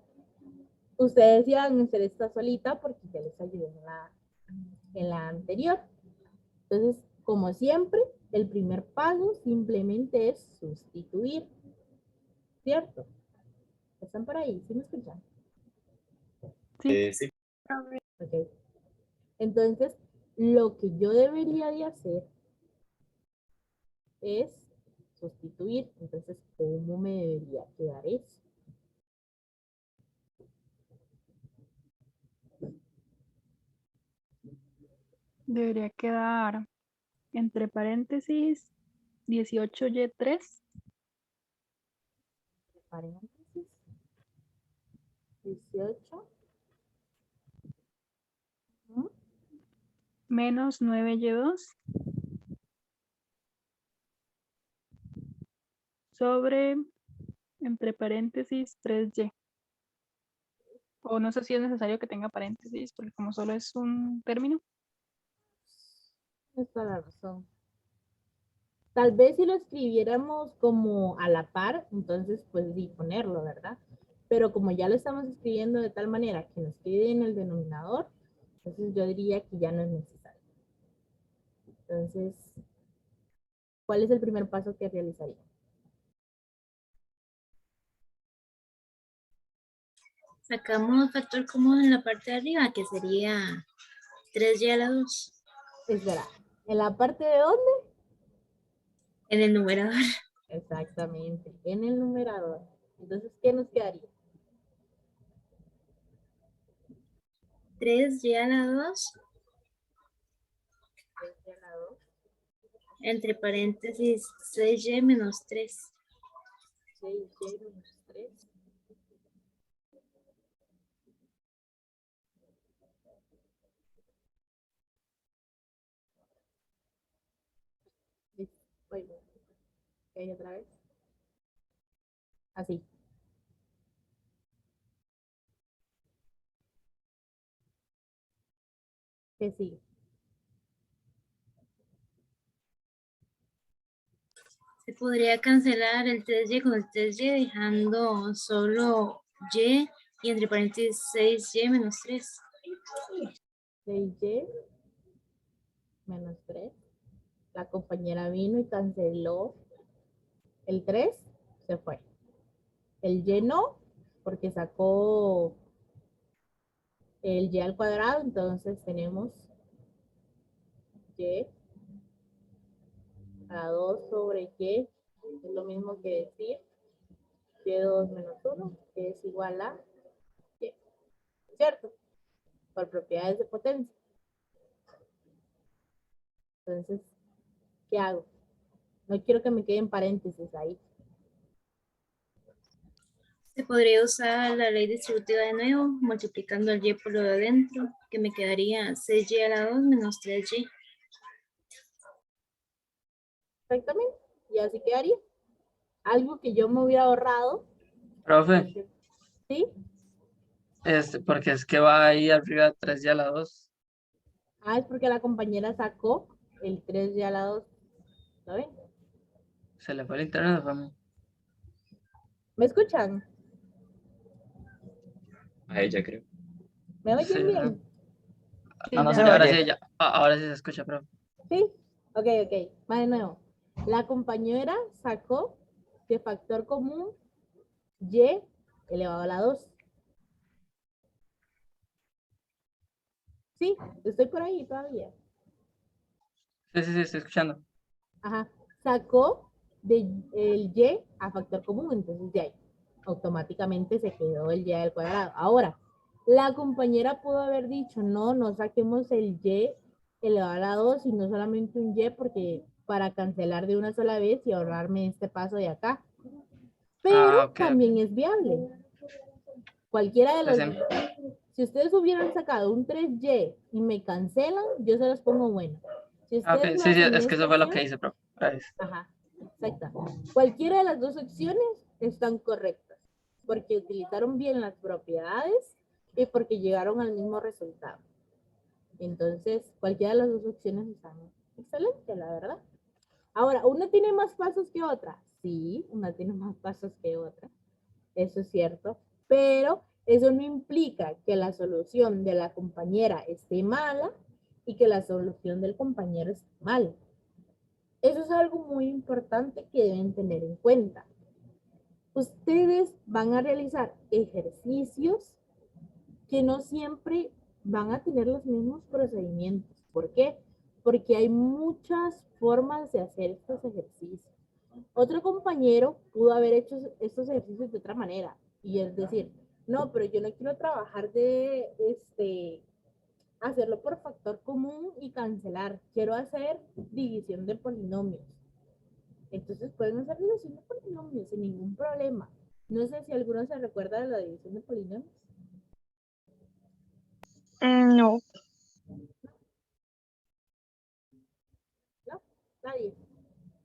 ustedes iban a hacer esta solita porque ya les ayudé en la anterior. Entonces, como siempre, el primer paso simplemente es sustituir. ¿Cierto? ¿Están por ahí? ¿Sí me escuchan? Sí. Ok. Entonces, lo que yo debería de hacer es sustituir. Entonces, ¿cómo me debería quedar eso? Debería quedar entre paréntesis 18y3. Paréntesis 18 menos 9y2 sobre, entre paréntesis, 3y. O no sé si es necesario que tenga paréntesis, porque como solo es un término. Es toda la razón. Tal vez si lo escribiéramos como a la par, entonces pues sí ponerlo, ¿verdad? Pero como ya lo estamos escribiendo de tal manera que nos quede en el denominador, entonces yo diría que ya no es necesario. Entonces, ¿cuál es el primer paso que realizaría? Sacamos factor común en la parte de arriba, que sería 3y a la 2. Espera, ¿en la parte de dónde? En el numerador. Exactamente, en el numerador. Entonces, ¿qué nos quedaría? 3y a la 2. 3y a la 2. Entre paréntesis 6y menos 3. 6y menos 3. Bueno, ¿qué otra vez? Así. ¿Qué sigue? Se podría cancelar el 3y con el 3y dejando solo y entre paréntesis 6y menos 3. 6y menos 3. La compañera vino y canceló el 3, se fue. El y no, porque sacó el y al cuadrado, entonces tenemos y a 2 sobre y, es lo mismo que decir y2 menos 1, que es igual a y, ¿cierto? Por propiedades de potencia. Entonces, ¿qué hago? No quiero que me queden paréntesis ahí. Se podría usar la ley distributiva de nuevo, multiplicando el y por lo de adentro, que me quedaría 6y a la 2 menos 3y. Exactamente. Y así quedaría. Algo que yo me hubiera ahorrado. Profe, ¿Sí? porque es que va ahí arriba 3 y a la 2. Ah, es porque la compañera sacó el 3y a la 2. ¿Lo ven? Se le fue el internet, fue. ¿Me escuchan? A ella creo. ¿Me oyen Sí, bien? No, no sí, se me ahora oye. sí, ya. Ahora sí se escucha, profe. ¿Sí? Ok. Va de nuevo. La compañera sacó de factor común y elevado a la 2. Sí, estoy por ahí todavía. Sí, estoy escuchando. Ajá. Sacó el y a factor común, entonces ya automáticamente se quedó el y al cuadrado. Ahora, la compañera pudo haber dicho, no saquemos el y elevado a la 2, sino solamente un y, porque para cancelar de una sola vez y ahorrarme este paso de acá. Pero Ok. también es viable. Cualquiera de Pues, los... Si ustedes hubieran sacado un 3y y me cancelan, yo se los pongo bueno. Si ustedes me sí, hacen es que esta eso fue lo que opción, hice, profe. Gracias. ajá, exacto. Cualquiera de las dos opciones están correctas, porque utilizaron bien las propiedades y porque llegaron al mismo resultado. Entonces, cualquiera de las dos opciones están excelente, la verdad. Ahora, ¿una tiene más pasos que otra? Sí, una tiene más pasos que otra. Eso es cierto, pero eso no implica que la solución de la compañera esté mala y que la solución del compañero esté mal. Eso es algo muy importante que deben tener en cuenta. Ustedes van a realizar ejercicios que no siempre van a tener los mismos procedimientos. ¿Por qué? Porque hay muchas formas de hacer estos ejercicios. Otro compañero pudo haber hecho estos ejercicios de otra manera. Y es decir, no, pero yo no quiero trabajar hacerlo por factor común y cancelar. Quiero hacer división de polinomios. Entonces pueden hacer división de polinomios sin ningún problema. No sé si alguno se recuerda de la división de polinomios. No. ¿No? Nadie.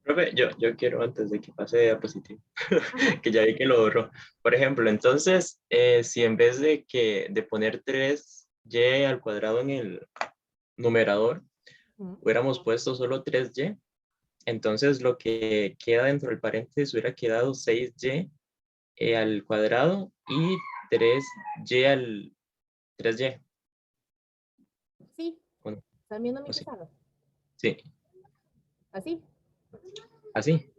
Profe, yo quiero antes de que pase a positivo, que ya vi que lo borró. Por ejemplo, entonces, si en vez de poner 3y al cuadrado en el numerador, hubiéramos puesto solo 3y, entonces lo que queda dentro del paréntesis hubiera quedado 6y al cuadrado y 3y al 3y. Sí. Bueno, ¿Están viendo mi así. pizarra? Sí, ¿Así? así.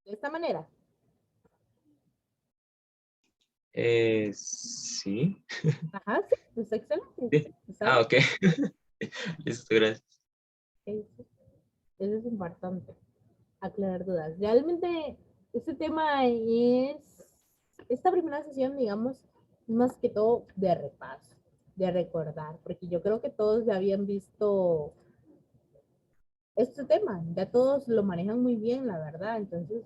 De esta manera. Sí. Ajá, sí, está excelente. Sí. Está Ok. Listo, gracias. Eso es importante, aclarar dudas. Realmente, este tema esta primera sesión, digamos, es más que todo de repaso, de recordar, porque yo creo que todos ya habían visto este tema, ya todos lo manejan muy bien, la verdad. Entonces,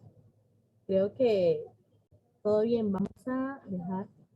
creo que todo bien. Vamos a dejar